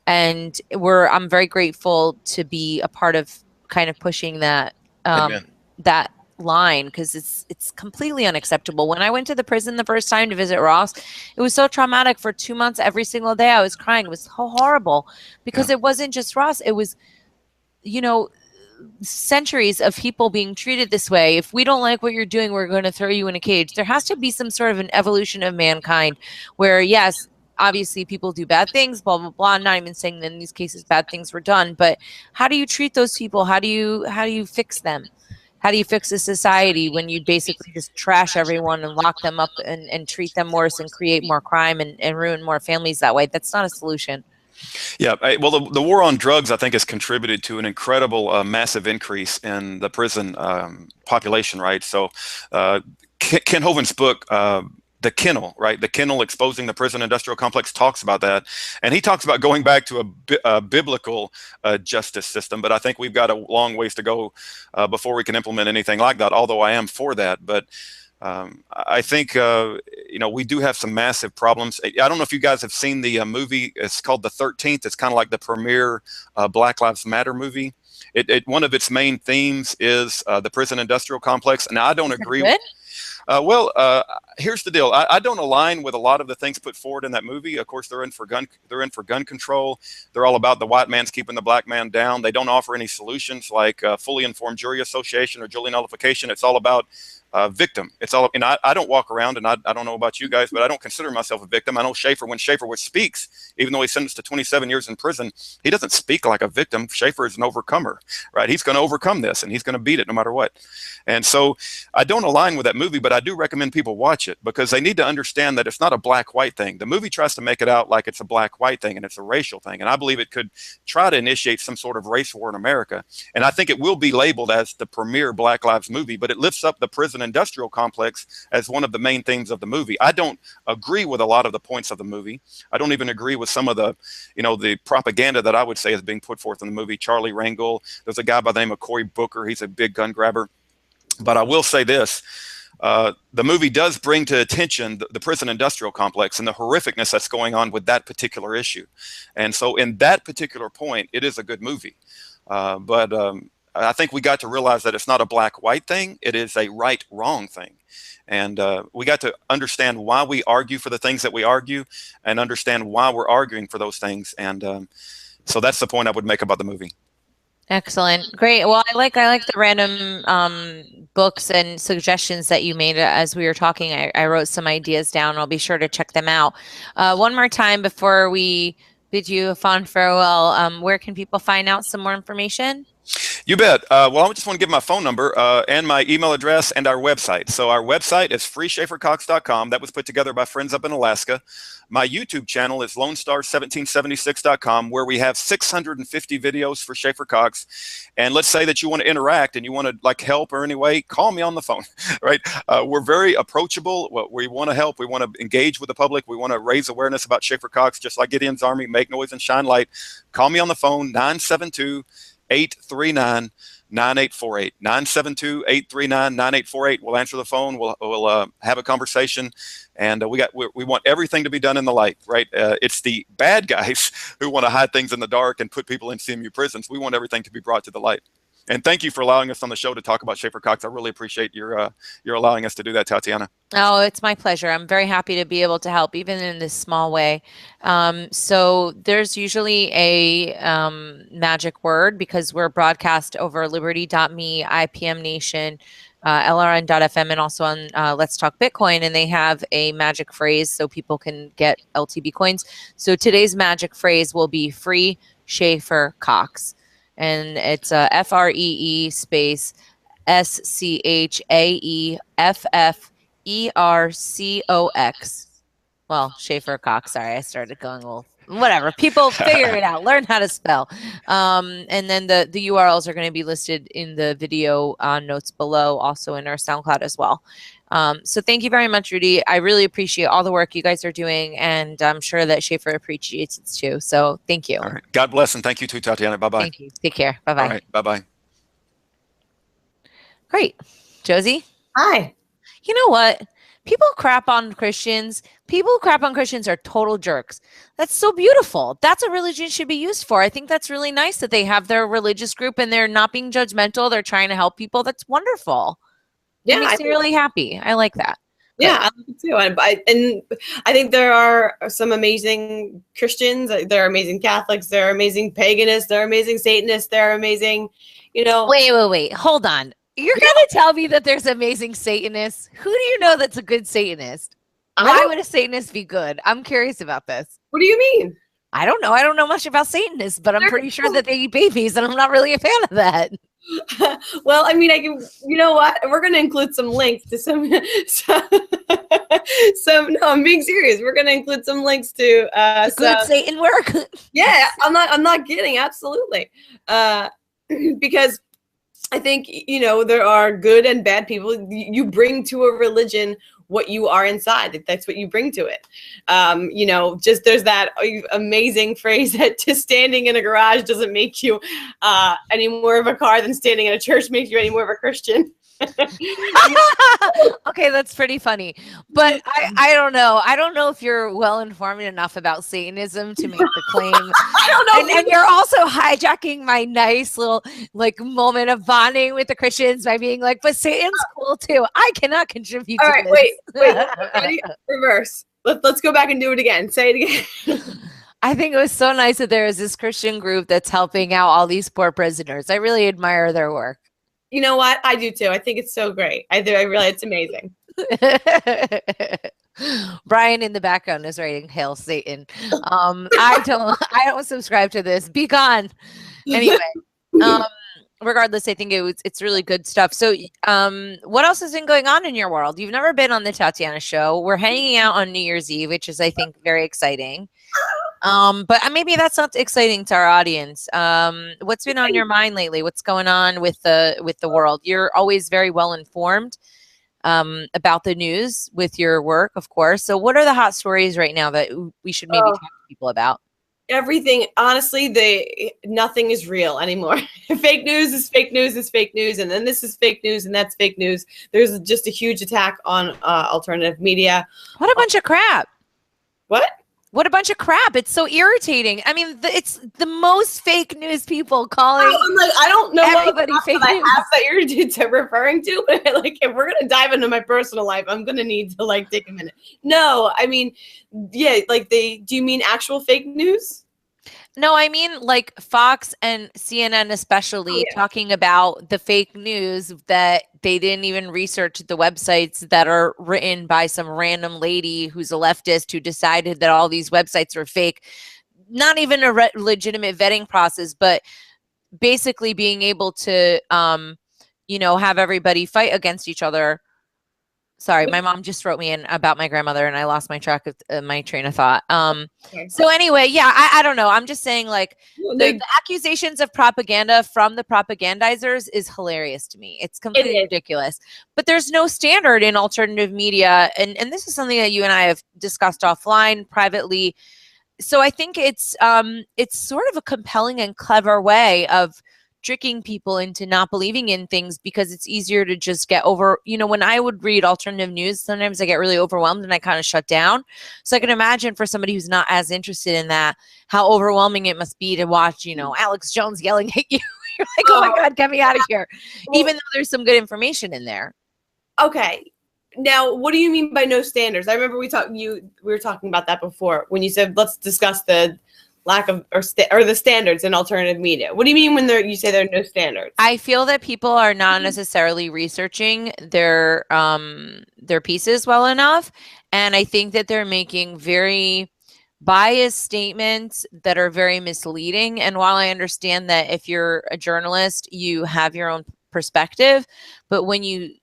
Speaker 1: And I'm very grateful to be a part of kind of pushing that that line, because it's completely unacceptable. When I went to the prison the first time to visit Ross, it was so traumatic. For 2 months, every single day I was crying. It was so horrible because it wasn't just Ross. It was, you know, centuries of people being treated this way. If we don't like what you're doing, we're going to throw you in a cage. There has to be some sort of an evolution of mankind where, yes, obviously people do bad things, blah, blah, blah. I'm not even saying that in these cases bad things were done, but how do you treat those people? How do you fix them? How do you fix a society when you basically just trash everyone and lock them up and treat them worse and create more crime and ruin more families that way? That's not a solution.
Speaker 3: Yeah, well, the war on drugs, I think, has contributed to an incredible, massive increase in the prison population, right? So Ken Hovind's book, The Kennel, right? The Kennel Exposing the Prison Industrial Complex talks about that. And he talks about going back to a biblical justice system. But I think we've got a long ways to go before we can implement anything like that, although I am for that. But I think, we do have some massive problems. I don't know if you guys have seen the movie. It's called The 13th. It's kind of like the premiere Black Lives Matter movie. One of its main themes is the prison industrial complex. And I don't agree with. Here's the deal. I don't align with a lot of the things put forward in that movie. Of course, they're in for gun control. They're all about the white man's keeping the black man down. They don't offer any solutions like fully informed jury association or jury nullification. It's all about victim. It's all, and I don't walk around, and I don't know about you guys, but I don't consider myself a victim. I know Schaeffer, when Schaeffer speaks, even though he's sentenced to 27 years in prison, he doesn't speak like a victim. Schaeffer is an overcomer, right? He's going to overcome this, and he's going to beat it no matter what. And so I don't align with that movie, but I do recommend people watch it because they need to understand that it's not a black-white thing. The movie tries to make it out like it's a black-white thing and it's a racial thing. And I believe it could try to initiate some sort of race war in America. And I think it will be labeled as the premier Black Lives movie, but it lifts up the prison industrial complex as one of the main themes of the movie. I don't agree with a lot of the points of the movie. I don't even agree with some of the, the propaganda that I would say is being put forth in the movie. Charlie Rangel, there's a guy by the name of Cory Booker. He's a big gun grabber. But I will say this, the movie does bring to attention the prison industrial complex and the horrificness that's going on with that particular issue. And so in that particular point, it is a good movie. But I think we got to realize that it's not a black-white thing. It is a right-wrong thing. And we got to understand why we argue for the things that we argue and understand why we're arguing for those things. And so that's the point I would make about the movie.
Speaker 1: Excellent. Great. Well, I like the random books and suggestions that you made as we were talking. I wrote some ideas down. I'll be sure to check them out. One more time before we bid you a fond farewell, where can people find out some more information?
Speaker 3: You bet. Well, I just want to give my phone number and my email address and our website. So our website is freeschaeffercox.com. That was put together by friends up in Alaska. My YouTube channel is lonestar1776.com, where we have 650 videos for Schaeffer Cox. And let's say that you want to interact and you want to help or any way, call me on the phone, right? We're very approachable. We want to help. We want to engage with the public. We want to raise awareness about Schaeffer Cox, just like Gideon's Army, make noise and shine light. Call me on the phone, 972-839-9848. 972-839-9848. We'll answer the phone. We'll have a conversation, and we want everything to be done in the light, right? It's the bad guys who want to hide things in the dark and put people in CMU prisons. We want everything to be brought to the light. And thank you for allowing us on the show to talk about Schaeffer Cox. I really appreciate your allowing us to do that, Tatiana.
Speaker 1: Oh, it's my pleasure. I'm very happy to be able to help, even in this small way. So there's usually a magic word, because we're broadcast over liberty.me, IPM Nation, LRN.FM, and also on Let's Talk Bitcoin. And they have a magic phrase so people can get LTB coins. So today's magic phrase will be free Schaeffer Cox. And it's FREE space SCHAEFFERCOX. Well, Schaeffer Cox. Sorry, I started going a little whatever. People figure it out. Learn how to spell. And then the URLs are going to be listed in the video notes below, also in our SoundCloud as well. So thank you very much, Rudy. I really appreciate all the work you guys are doing, and I'm sure that Schaeffer appreciates it too. So thank you.
Speaker 3: All right. God bless, and thank you too, Tatiana. Bye-bye.
Speaker 1: Thank you. Take care. Bye-bye.
Speaker 3: All right. Bye-bye.
Speaker 1: Great. Josie?
Speaker 2: Hi.
Speaker 1: You know what? People crap on Christians. People who crap on Christians are total jerks. That's so beautiful. That's what religion should be used for. I think that's really nice that they have their religious group and they're not being judgmental. They're trying to help people. That's wonderful.
Speaker 2: Yeah,
Speaker 1: It makes me really happy. I like that.
Speaker 2: Yeah, I like it too. And I think there are some amazing Christians. There are amazing Catholics. There are amazing paganists. There are amazing Satanists. There are amazing,
Speaker 1: Wait. Hold on. You're going to tell me that there's amazing Satanists? Who do you know that's a good Satanist? Why would a Satanist be good? I'm curious about this.
Speaker 2: What do you mean?
Speaker 1: I don't know. I don't know much about Satanists, but I'm pretty sure that they eat babies, and I'm not really a fan of that.
Speaker 2: Well, I mean, you know what? We're going to include some links to some, no, I'm being serious. We're going to include some links to
Speaker 1: good Satan work.
Speaker 2: Yeah, I'm not kidding. Absolutely. Because I think, there are good and bad people. You bring to a religion what you are inside. That's what you bring to it. Just there's that amazing phrase that just standing in a garage doesn't make you any more of a car than standing in a church makes you any more of a Christian.
Speaker 1: Okay, that's pretty funny. But I don't know. I don't know if you're well informed enough about Satanism to make the claim.
Speaker 2: I don't know.
Speaker 1: And you're also hijacking my nice little moment of bonding with the Christians by being like, but Satan's cool too. I cannot contribute
Speaker 2: All
Speaker 1: to
Speaker 2: right,
Speaker 1: this.
Speaker 2: wait. Reverse. Let's go back and do it again. Say it again.
Speaker 1: I think it was so nice that there is this Christian group that's helping out all these poor prisoners. I really admire their work.
Speaker 2: You know what? I do too. I think it's so great. I really, it's amazing.
Speaker 1: Brian in the background is writing "Hail Satan." I don't subscribe to this. Be gone. Anyway, regardless, I think it's really good stuff. So, what else has been going on in your world? You've never been on the Tatiana show. We're hanging out on New Year's Eve, which is, I think, very exciting. But maybe that's not exciting to our audience. What's been on your mind lately? What's going on with the world? You're always very well informed about the news with your work, of course. So what are the hot stories right now that we should maybe talk to people about?
Speaker 2: Everything, honestly, nothing is real anymore. Fake news is fake news is fake news, and then this is fake news and that's fake news. There's just a huge attack on alternative media.
Speaker 1: What a bunch of crap.
Speaker 2: What?
Speaker 1: What a bunch of crap. It's so irritating. I mean, it's the most fake news people calling.
Speaker 2: I'm like, I don't know
Speaker 1: everybody fake news.
Speaker 2: That you're like referring to, but if we're going to dive into my personal life, I'm going to need to take a minute. No, I mean, yeah, do you mean actual fake news?
Speaker 1: No, I mean like Fox and CNN especially talking about the fake news that they didn't even research the websites that are written by some random lady who's a leftist who decided that all these websites were fake. Not even a legitimate vetting process, but basically being able to, have everybody fight against each other. Sorry, my mom just wrote me in about my grandmother and I lost my track of my train of thought. So anyway, yeah, I don't know. I'm just saying the accusations of propaganda from the propagandizers is hilarious to me. It's completely ridiculous. But there's no standard in alternative media. And this is something that you and I have discussed offline privately. So I think it's sort of a compelling and clever way of tricking people into not believing in things because it's easier to just get over, when I would read alternative news, sometimes I get really overwhelmed and I kind of shut down. So I can imagine for somebody who's not as interested in that, how overwhelming it must be to watch, Alex Jones yelling at you. You're like, oh my God, get me out of here. Even though there's some good information in there.
Speaker 2: Okay. Now, what do you mean by no standards? I remember we were talking about that before when you said, let's discuss the lack of or the standards in alternative media. What do you mean when you say there are no standards?
Speaker 1: I feel that people are not necessarily researching their pieces well enough, and I think that they're making very biased statements that are very misleading. And while I understand that if you're a journalist, you have your own perspective, but when you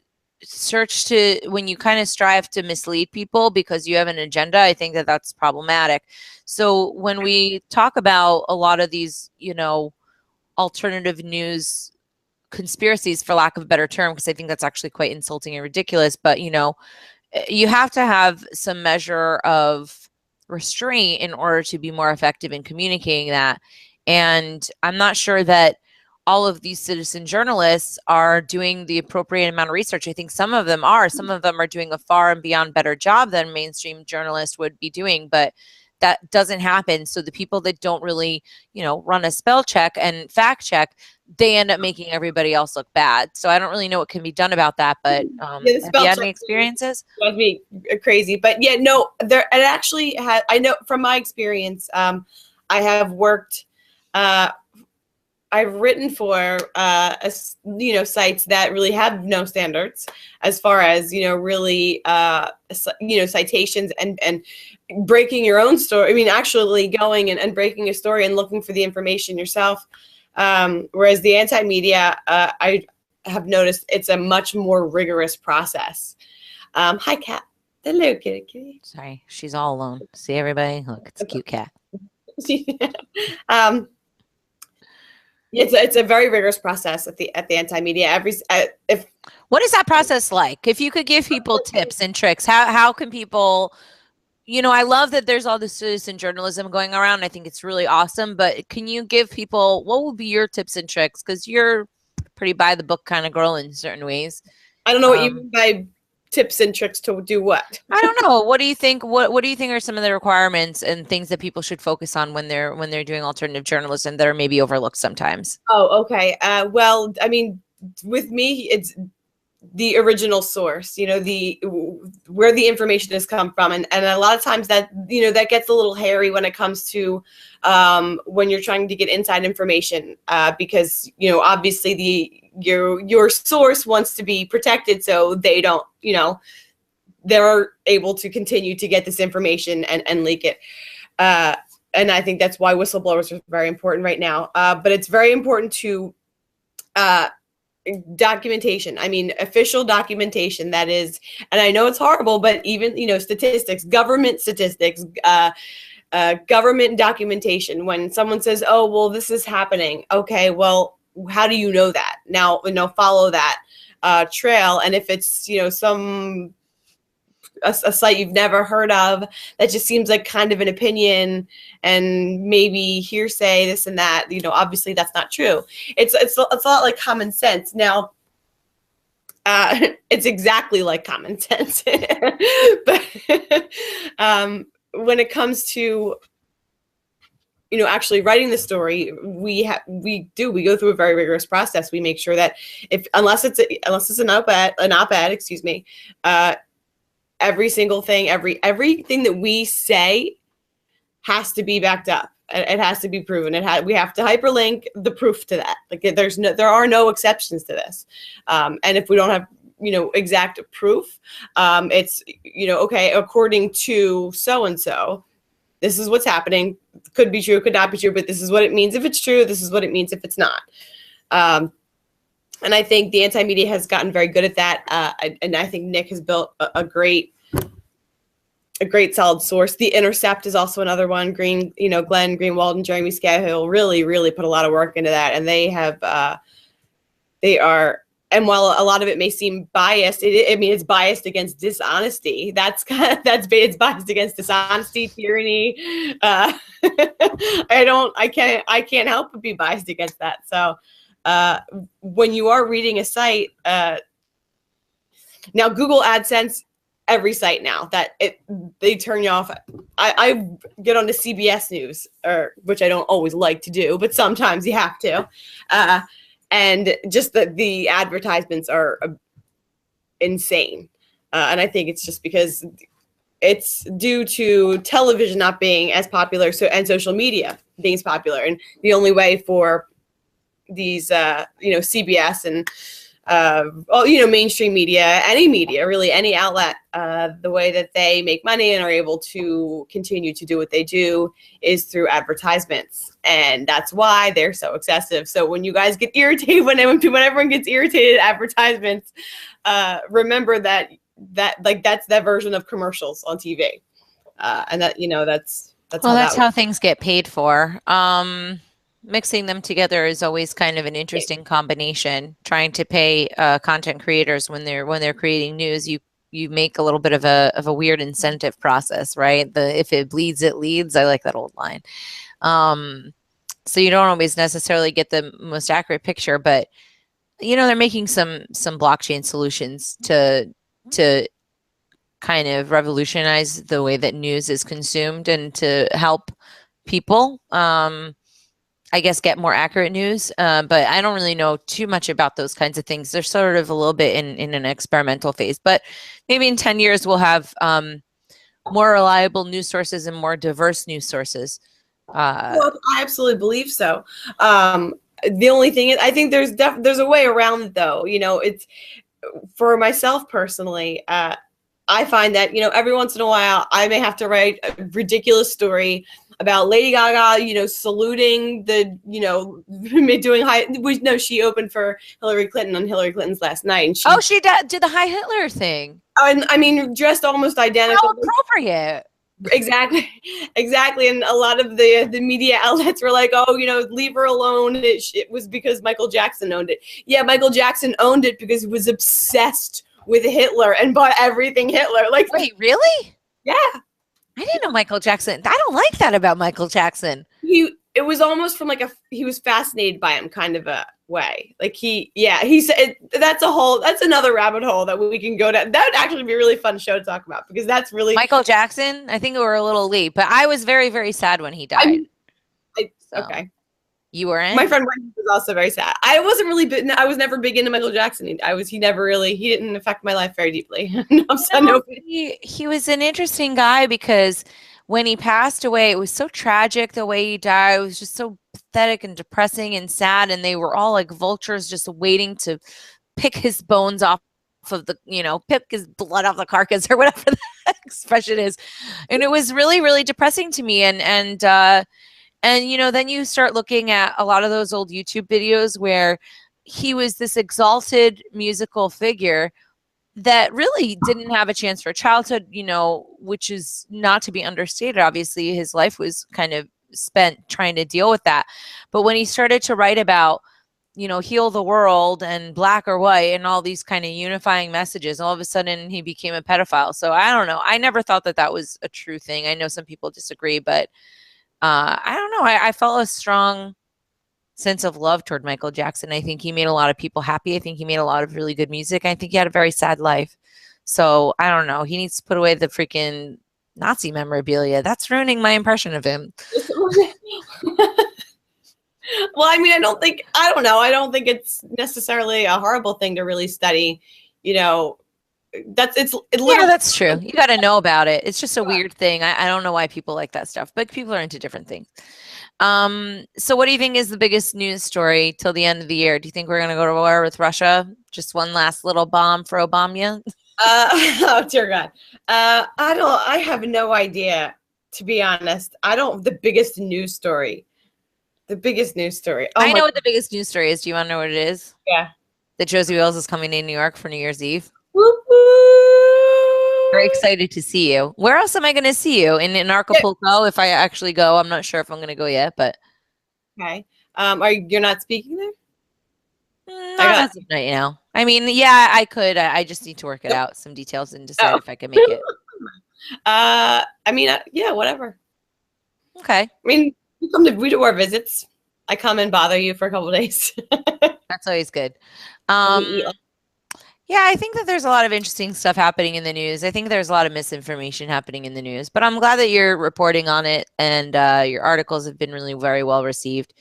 Speaker 1: when you kind of strive to mislead people because you have an agenda, I think that that's problematic. So when we talk about a lot of these, alternative news conspiracies, for lack of a better term, because I think that's actually quite insulting and ridiculous, but you have to have some measure of restraint in order to be more effective in communicating that. And I'm not sure that all of these citizen journalists are doing the appropriate amount of research. I think some of them are doing a far and beyond better job than mainstream journalists would be doing, but that doesn't happen. So the people that don't really, run a spell check and fact check, they end up making everybody else look bad. So I don't really know what can be done about that, but have you had any experiences?
Speaker 2: Drives me crazy, but yeah, no, it actually had, I know from my experience, I have worked, I've written for, sites that really have no standards as far as, really, citations and breaking your own story. I mean, actually going and breaking a story and looking for the information yourself. Whereas the anti-media, I have noticed it's a much more rigorous process. Hi, Kat. Hello, kitty.
Speaker 1: Sorry, she's all alone. See everybody? Look, it's a cute cat.
Speaker 2: It's a very rigorous process at the anti-media.
Speaker 1: What is that process like? If you could give people tips and tricks, how can people, I love that there's all this citizen journalism going around. I think it's really awesome, but can you give people, what would be your tips and tricks? Because you're pretty by the book kind of girl in certain ways.
Speaker 2: I don't know what you mean by tips and tricks to do what.
Speaker 1: I don't know. What do you think? What do you think are some of the requirements and things that people should focus on when they're doing alternative journalism that are maybe overlooked sometimes?
Speaker 2: Oh, okay. Well, I mean, with me, it's the original source, where the information has come from. And a lot of times that, that gets a little hairy when it comes to when you're trying to get inside information, because, obviously your source wants to be protected so they don't, they're able to continue to get this information and leak it. And I think that's why whistleblowers are very important right now. But it's very important to documentation. I mean, official documentation that is, and I know it's horrible, but even, statistics, government statistics, government documentation. When someone says, oh, well, this is happening. Okay, well, how do you know that? Now, follow that trail. And if it's, a site you've never heard of that just seems like kind of an opinion and maybe hearsay, this and that, obviously that's not true. It's a lot like common sense. Now, it's exactly like common sense. But when it comes to actually writing the story, we go through a very rigorous process. We make sure that unless it's an op-ed, excuse me, every single thing, everything that we say has to be backed up. It has to be proven. We have to hyperlink the proof to that. Like there are no exceptions to this. And if we don't have exact proof, it's okay, according to so and so, this is what's happening. Could be true, could not be true, but this is what it means if it's true. This is what it means if it's not. And I think the anti-media has gotten very good at that. And I think Nick has built a great solid source. The Intercept is also another one. Glenn Greenwald and Jeremy Scahill really put a lot of work into that. And and while a lot of it may seem biased, it's biased against dishonesty. It's biased against dishonesty, tyranny. I can't help but be biased against that. So when you are reading a site, now Google AdSense, every site now they turn you off. I get on to CBS News, which I don't always like to do, but sometimes you have to. And just the advertisements are insane. And I think it's just because it's due to television not being as popular, and social media being as popular. And the only way for these, CBS and well, you know, mainstream media, any media, really any outlet, the way that they make money and are able to continue to do what they do is through advertisements. And that's why they're so excessive. So when you guys get irritated, when everyone gets irritated at advertisements, remember that that's that version of commercials on TV. And that, you know, that's
Speaker 1: how things get paid for. Mixing them together is always kind of an interesting combination. Trying to pay content creators when they're creating news, you make a little bit of a weird incentive process, right? If it bleeds, it leads. I like that old line. So you don't always necessarily get the most accurate picture, but you know, they're making some blockchain solutions to kind of revolutionize the way that news is consumed and to help people, I guess, get more accurate news. But I don't really know too much about those kinds of things. They're sort of a little bit in an experimental phase, but maybe in 10 years we'll have more reliable news sources and more diverse news sources.
Speaker 2: Well, I absolutely believe so. The only thing is, I think there's a way around it, though. You know, it's for myself personally. I find that, you know, every once in a while I may have to write a ridiculous story about Lady Gaga, you know, saluting the, you know, doing she opened for Hillary Clinton on Hillary Clinton's last night. And
Speaker 1: she did the High Hitler thing.
Speaker 2: And I mean, dressed almost identical.
Speaker 1: How appropriate.
Speaker 2: Exactly. And a lot of the media outlets were like, oh, you know, leave her alone. It was because Michael Jackson owned it. Yeah, Michael Jackson owned it because he was obsessed with Hitler and bought everything Hitler. Like,
Speaker 1: wait, really?
Speaker 2: Yeah.
Speaker 1: I didn't know Michael Jackson. I don't like that about Michael Jackson.
Speaker 2: It was almost from he was fascinated by him kind of a way. Like he said, that's another rabbit hole that we can go down. That would actually be a really fun show to talk about, because that's really
Speaker 1: Michael Jackson. I think we were a little late, but I was very, very sad when he died.
Speaker 2: Okay.
Speaker 1: You were in?
Speaker 2: My friend Wendy was also very sad. I wasn't really big. I was never big into Michael Jackson. He didn't affect my life very deeply.
Speaker 1: He was an interesting guy, because when he passed away, it was so tragic the way he died. It was just so pathetic and depressing and sad. And they were all like vultures just waiting to pick his bones off of the, you know, pick his blood off the carcass or whatever the expression is. And it was really, really depressing to me. And, you know, then you start looking at a lot of those old YouTube videos where he was this exalted musical figure that really didn't have a chance for childhood, you know, which is not to be understated. Obviously, his life was kind of spent trying to deal with that. But when he started to write about, you know, heal the world and black or white and all these kind of unifying messages, all of a sudden he became a pedophile. So I don't know. I never thought that was a true thing. I know some people disagree, but I don't know. I felt a strong sense of love toward Michael Jackson. I think he made a lot of people happy. I think he made a lot of really good music. I think he had a very sad life. So I don't know. He needs to put away the freaking Nazi memorabilia. That's ruining my impression of him.
Speaker 2: Well, I mean, I don't think it's necessarily a horrible thing to really study, you know. That's
Speaker 1: true. You got to know about it. It's just a weird thing. I don't know why people like that stuff, but people are into different things. So what do you think is the biggest news story till the end of the year? Do you think we're going to go to war with Russia? Just one last little bomb for Obama?
Speaker 2: Oh dear God. I have no idea, to be honest. The biggest news story. Oh,
Speaker 1: I know what the biggest news story is. Do you want to know what it is?
Speaker 2: Yeah.
Speaker 1: That Josie Wales is coming to New York for New Year's Eve.
Speaker 2: Whoop, whoop.
Speaker 1: Very excited to see you. Where else am I going to see you? In Acapulco, if I actually go. I'm not sure if I'm going to go yet, but.
Speaker 2: Okay. You're not speaking there?
Speaker 1: Not right now. I mean, yeah, I could. I just need to work it out, some details, and decide if I can make it.
Speaker 2: I mean, yeah, whatever.
Speaker 1: Okay.
Speaker 2: I mean, we do our visits. I come and bother you for a couple of days.
Speaker 1: That's always good. Yeah, I think that there's a lot of interesting stuff happening in the news. I think there's a lot of misinformation happening in the news, but I'm glad that you're reporting on it, and your articles have been really very well received.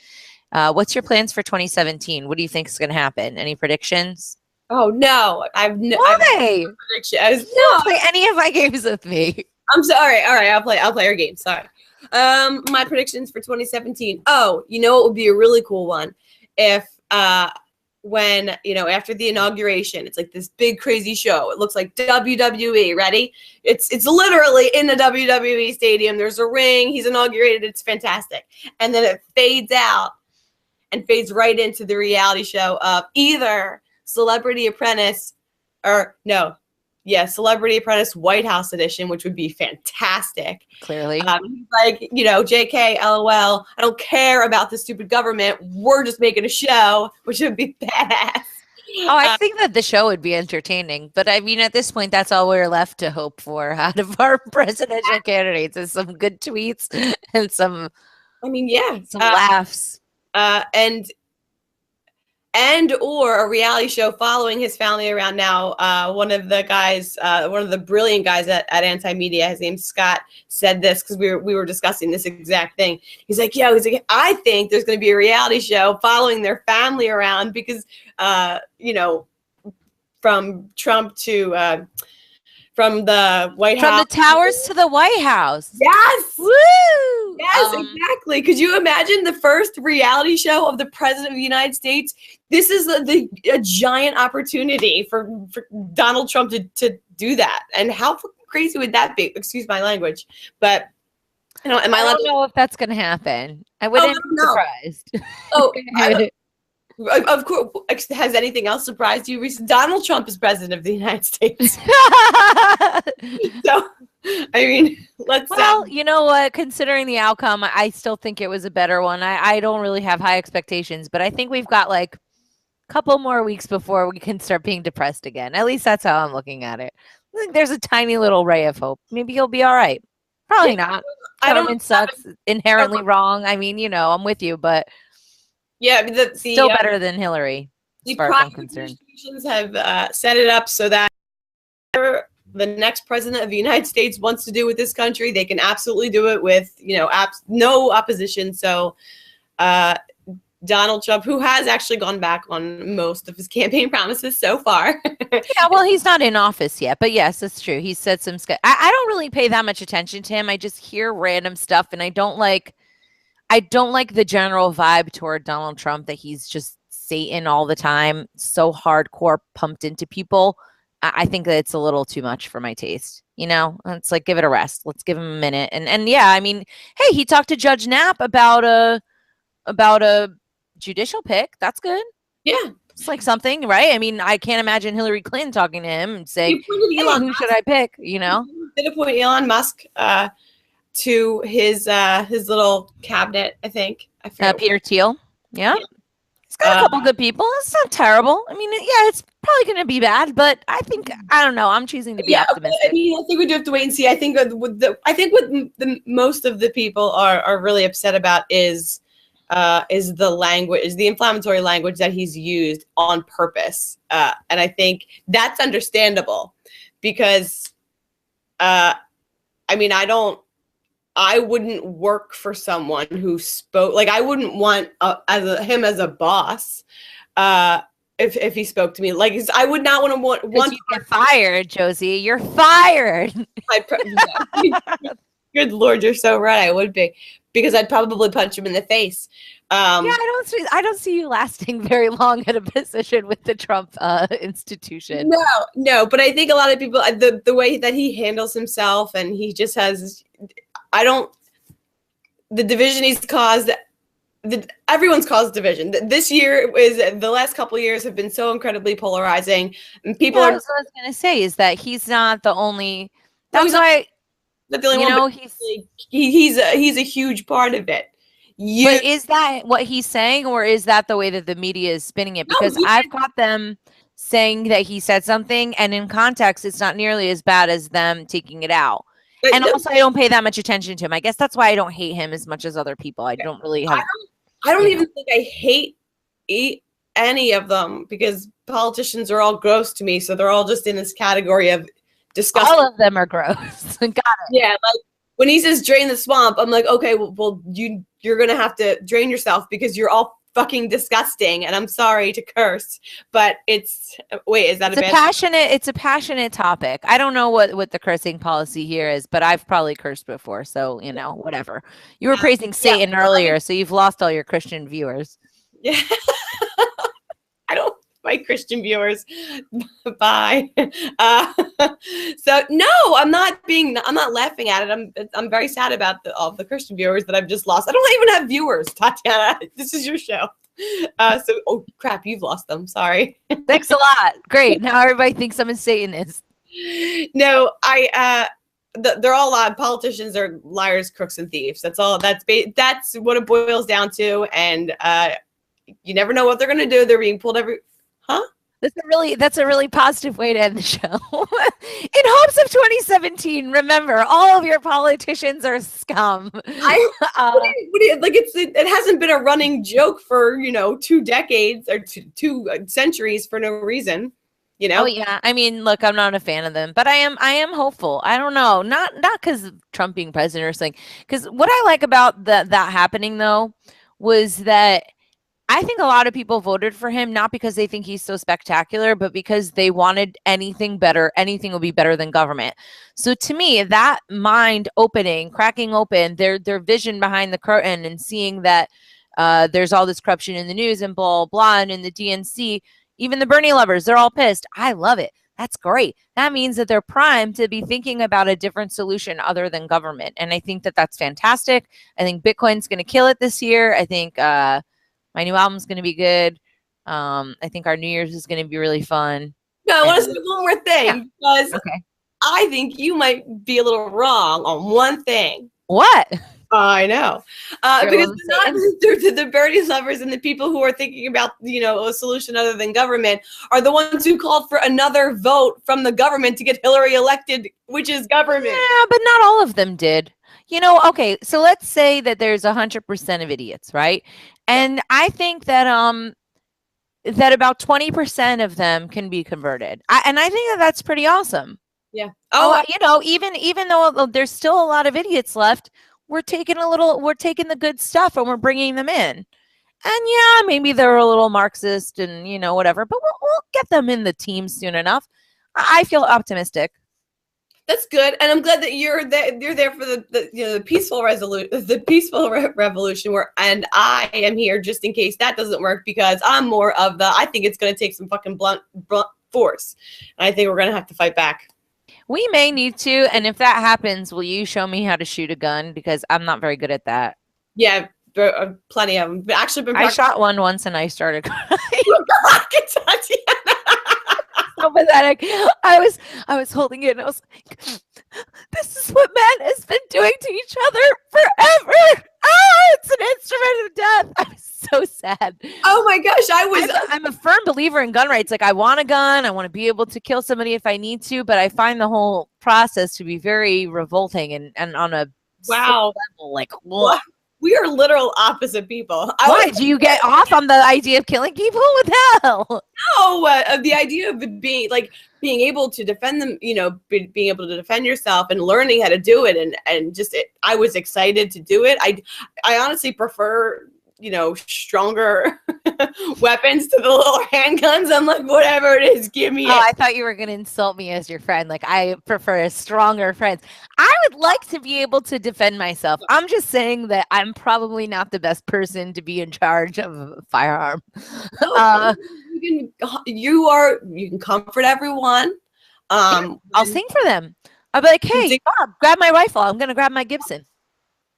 Speaker 1: What's your plans for 2017? What do you think is going to happen? Any predictions?
Speaker 2: Oh no, I've no
Speaker 1: predictions. No, play any of my games with me.
Speaker 2: I'm sorry. All right, I'll play your game. Sorry. My predictions for 2017. Oh, you know what would be a really cool one if when, you know, after the inauguration, it's like this big crazy show. It looks like WWE. Ready? It's literally in the WWE stadium. There's a ring. He's inaugurated. It's fantastic. And then it fades out and fades right into the reality show of either Celebrity Apprentice or Celebrity Apprentice White House edition, which would be fantastic.
Speaker 1: Clearly.
Speaker 2: Like, you know, JK, LOL, I don't care about the stupid government. We're just making a show, which would be badass.
Speaker 1: Oh, I think that the show would be entertaining. But I mean, at this point, that's all we're left to hope for out of our presidential candidates is some good tweets and some laughs.
Speaker 2: And or a reality show following his family around now. One of the brilliant guys at Anti-Media, his name's Scott, said this because we were discussing this exact thing. He's like, I think there's going to be a reality show following their family around because, you know, from Trump to from the White House.
Speaker 1: From the towers to the White House.
Speaker 2: Yes.
Speaker 1: Woo!
Speaker 2: Yes, exactly. Could you imagine the first reality show of the President of the United States? This is a giant opportunity for Donald Trump to do that. And how crazy would that be? Excuse my language. But, you know, I
Speaker 1: don't know if that's going to happen. I wouldn't be surprised.
Speaker 2: Of course. Has anything else surprised you recently? Donald Trump is president of the United States. So, I mean,
Speaker 1: you know what? Considering the outcome, I still think it was a better one. I don't really have high expectations, but I think we've got like a couple more weeks before we can start being depressed again. At least that's how I'm looking at it. I think there's a tiny little ray of hope. Maybe he'll be all right. Probably not. Government sucks. Inherently wrong. I mean, you know, I'm with you, but still better than Hillary.
Speaker 2: The prosecutions have set it up so that the next president of the United States wants to do with this country, they can absolutely do it with, you know, no opposition. So Donald Trump, who has actually gone back on most of his campaign promises so far.
Speaker 1: Yeah, well, he's not in office yet, but yes, that's true. He said some I don't really pay that much attention to him. I just hear random stuff, and I don't like the general vibe toward Donald Trump that he's just Satan all the time, so hardcore pumped into people. I think that it's a little too much for my taste. You know, it's like, give it a rest. Let's give him a minute. And yeah, I mean, hey, he talked to Judge Knapp about a judicial pick. That's good.
Speaker 2: Yeah.
Speaker 1: It's like something, right? I mean, I can't imagine Hillary Clinton talking to him and saying, hey, who should I pick? You know?
Speaker 2: Did appoint Elon Musk to his little cabinet, I think.
Speaker 1: Peter Thiel. Yeah. It's got a couple good people. It's not terrible. I mean, yeah, it's probably going to be bad, but I don't know. I'm choosing to be optimistic.
Speaker 2: I mean, I think we do have to wait and see. I think what most of the people are really upset about is the language, is the inflammatory language that he's used on purpose. And I think that's understandable because, I mean, I wouldn't work for someone who spoke, like I wouldn't want him as a boss if he spoke to me. Like I would not want
Speaker 1: you get fired, Josie. You're fired.
Speaker 2: Good Lord, you're so right. I would be, because I'd probably punch him in the face.
Speaker 1: I don't see you lasting very long at a position with the Trump institution.
Speaker 2: No, but I think a lot of people, the way that he handles himself, and he just has, the division he's caused, everyone's caused division. This year the last couple of years have been so incredibly polarizing, and people
Speaker 1: what I was going to say is that he's not the only. That's why.
Speaker 2: Not the only one. He's a huge part of it.
Speaker 1: But is that what he's saying, or is that the way that the media is spinning it? Because I've got them saying that he said something, and in context, it's not nearly as bad as them taking it out. And also, I don't pay that much attention to him. I guess that's why I don't hate him as much as other people. I don't really have.
Speaker 2: I don't even think I hate any of them, because politicians are all gross to me. So they're all just in this category of disgusting.
Speaker 1: All of them are gross. Got it.
Speaker 2: Yeah, like when he says drain the swamp, I'm like, okay, well you're gonna have to drain yourself because you're all fucking disgusting, and I'm sorry to curse, but it's it's a passionate topic. I don't know what the cursing policy here is, but I've probably cursed before, so you know, whatever. You were praising Satan earlier, so you've lost all your Christian viewers. Yeah. I don't my Christian viewers. Bye. So no, I'm not laughing at it. I'm very sad about all the Christian viewers that I've just lost. I don't even have viewers, Tatiana. This is your show. So, oh crap, you've lost them. Sorry.
Speaker 1: Thanks a lot. Great. Now everybody thinks I'm a Satanist.
Speaker 2: No, they're all politicians are liars, crooks, and thieves. That's all. That's what it boils down to. And you never know what they're gonna do. They're being pulled That's
Speaker 1: a really positive way to end the show. In hopes of 2017, remember, all of your politicians are scum.
Speaker 2: It hasn't been a running joke for 2 decades or two centuries for no reason.
Speaker 1: Oh yeah. I mean, look, I'm not a fan of them, but I am hopeful. I don't know, not because of Trump being president or something. Because what I like about that happening though was that I think a lot of people voted for him not because they think he's so spectacular, but because they wanted anything better. Anything would be better than government. So to me, that mind opening, cracking open their vision behind the curtain and seeing that there's all this corruption in the news and blah, blah, and in the DNC, even the Bernie lovers, they're all pissed. I love it. That's great. That means that they're primed to be thinking about a different solution other than government. And I think that that's fantastic. I think Bitcoin's going to kill it this year. I think my new album's going to be good. I think our New Year's is going to be really fun.
Speaker 2: No, I want to say one more thing because I think you might be a little wrong on one thing.
Speaker 1: What?
Speaker 2: I know. Because the Bernie lovers and the people who are thinking about, a solution other than government are the ones who called for another vote from the government to get Hillary elected, which is government.
Speaker 1: Yeah, but not all of them did. Okay, so let's say that there's 100% of idiots, right? And I think that that about 20% of them can be converted. And I think that that's pretty awesome.
Speaker 2: Yeah.
Speaker 1: Even though there's still a lot of idiots left, we're taking the good stuff and we're bringing them in. And yeah, maybe they're a little Marxist and whatever, but we'll get them in the team soon enough. I feel optimistic.
Speaker 2: That's good, and I'm glad that you're there for the peaceful revolution. And I am here just in case that doesn't work because I'm more of I think it's going to take some fucking blunt force, and I think we're going to have to fight back.
Speaker 1: We may need to, and if that happens, will you show me how to shoot a gun because I'm not very good at that.
Speaker 2: Yeah, plenty of them. Actually,
Speaker 1: I shot one once and I started crying. So pathetic. I was holding it and I was like, this is what man has been doing to each other forever. Oh, it's an instrument of death. I was so sad.
Speaker 2: Oh my gosh,
Speaker 1: I'm a firm believer in gun rights. Like I want a gun. I want to be able to kill somebody if I need to, but I find the whole process to be very revolting and on a level, like what?
Speaker 2: We are literal opposite people.
Speaker 1: Why do you get off on the idea of killing people? What the hell?
Speaker 2: No, the idea of it being able to defend them, being able to defend yourself and learning how to do it, and just I was excited to do it. I honestly prefer stronger weapons to the little handguns. I'm like, whatever it is, give me it.
Speaker 1: I thought you were going to insult me as your friend. Like, I prefer stronger friends. I would like to be able to defend myself. I'm just saying that I'm probably not the best person to be in charge of a firearm.
Speaker 2: You can comfort everyone.
Speaker 1: I'll sing for them. I'll be like, hey, Bob, grab my rifle. I'm going to grab my Gibson.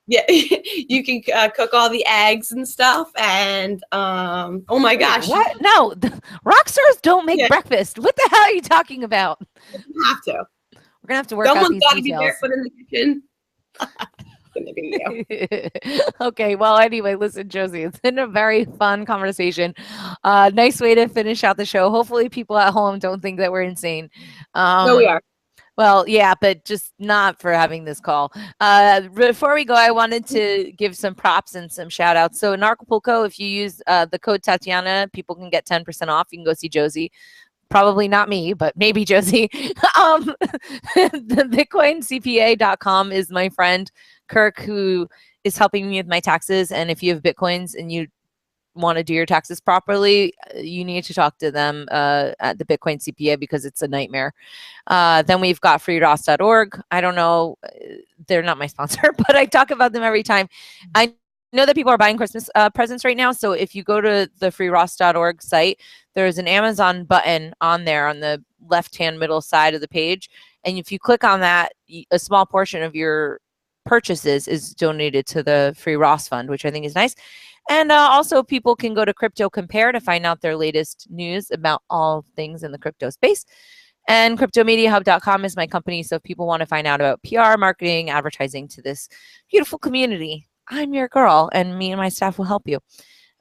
Speaker 2: Yeah, you can cook all the eggs and stuff, and oh my gosh,
Speaker 1: what? No, rock stars don't make breakfast. What the hell are you talking about?
Speaker 2: You have to.
Speaker 1: We're gonna have to work out these details.
Speaker 2: Someone's got to be barefoot in the kitchen.
Speaker 1: Okay, well, anyway, listen, Josie, it's been a very fun conversation. Nice way to finish out the show. Hopefully people at home don't think that we're insane.
Speaker 2: No, we are.
Speaker 1: Well, yeah, but just not for having this call. Before we go, I wanted to give some props and some shout outs. So in Acapulco, if you use the code Tatiana, people can get 10% off. You can go see Josie. Probably not me, but maybe Josie. The BitcoinCPA.com is my friend Kirk, who is helping me with my taxes. And if you have Bitcoins and you want to do your taxes properly, you need to talk to them at the Bitcoin CPA because it's a nightmare. Then we've got freedos.org. I don't know, they're not my sponsor, but I talk about them every time. I know that people are buying Christmas presents right now. So if you go to the freeross.org site, there's an Amazon button on there on the left-hand middle side of the page. And if you click on that, a small portion of your purchases is donated to the Free Ross Fund, which I think is nice. And also people can go to Crypto Compare to find out their latest news about all things in the crypto space. And cryptomediahub.com is my company. So if people want to find out about PR, marketing, advertising to this beautiful community, I'm your girl, and me and my staff will help you.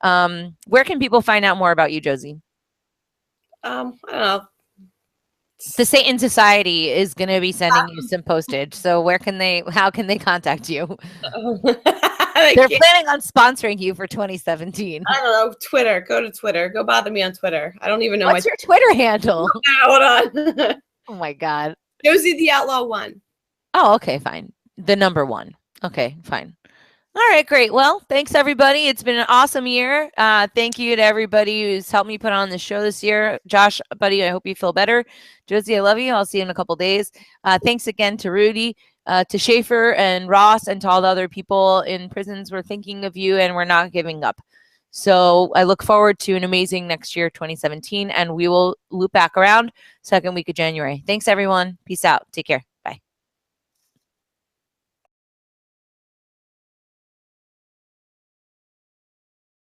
Speaker 1: Where can people find out more about you, Josie?
Speaker 2: I don't know.
Speaker 1: The Satan Society is going to be sending you some postage. So how can they contact you? They're planning on sponsoring you for 2017.
Speaker 2: I don't know. Twitter. Go to Twitter. Go bother me on Twitter. I don't even know
Speaker 1: What's your Twitter handle?
Speaker 2: Hold on.
Speaker 1: Oh my God.
Speaker 2: Josie the Outlaw 1.
Speaker 1: Oh, okay, fine. The number 1. Okay, fine. All right, great. Well, thanks everybody. It's been an awesome year. Thank you to everybody who's helped me put on the show this year. Josh, buddy, I hope you feel better. Josie, I love you. I'll see you in a couple days. Thanks again to Rudy, to Schaeffer and Ross, and to all the other people in prisons. We're thinking of you and we're not giving up. So I look forward to an amazing next year, 2017, and we will loop back around second week of January. Thanks, everyone. Peace out. Take care.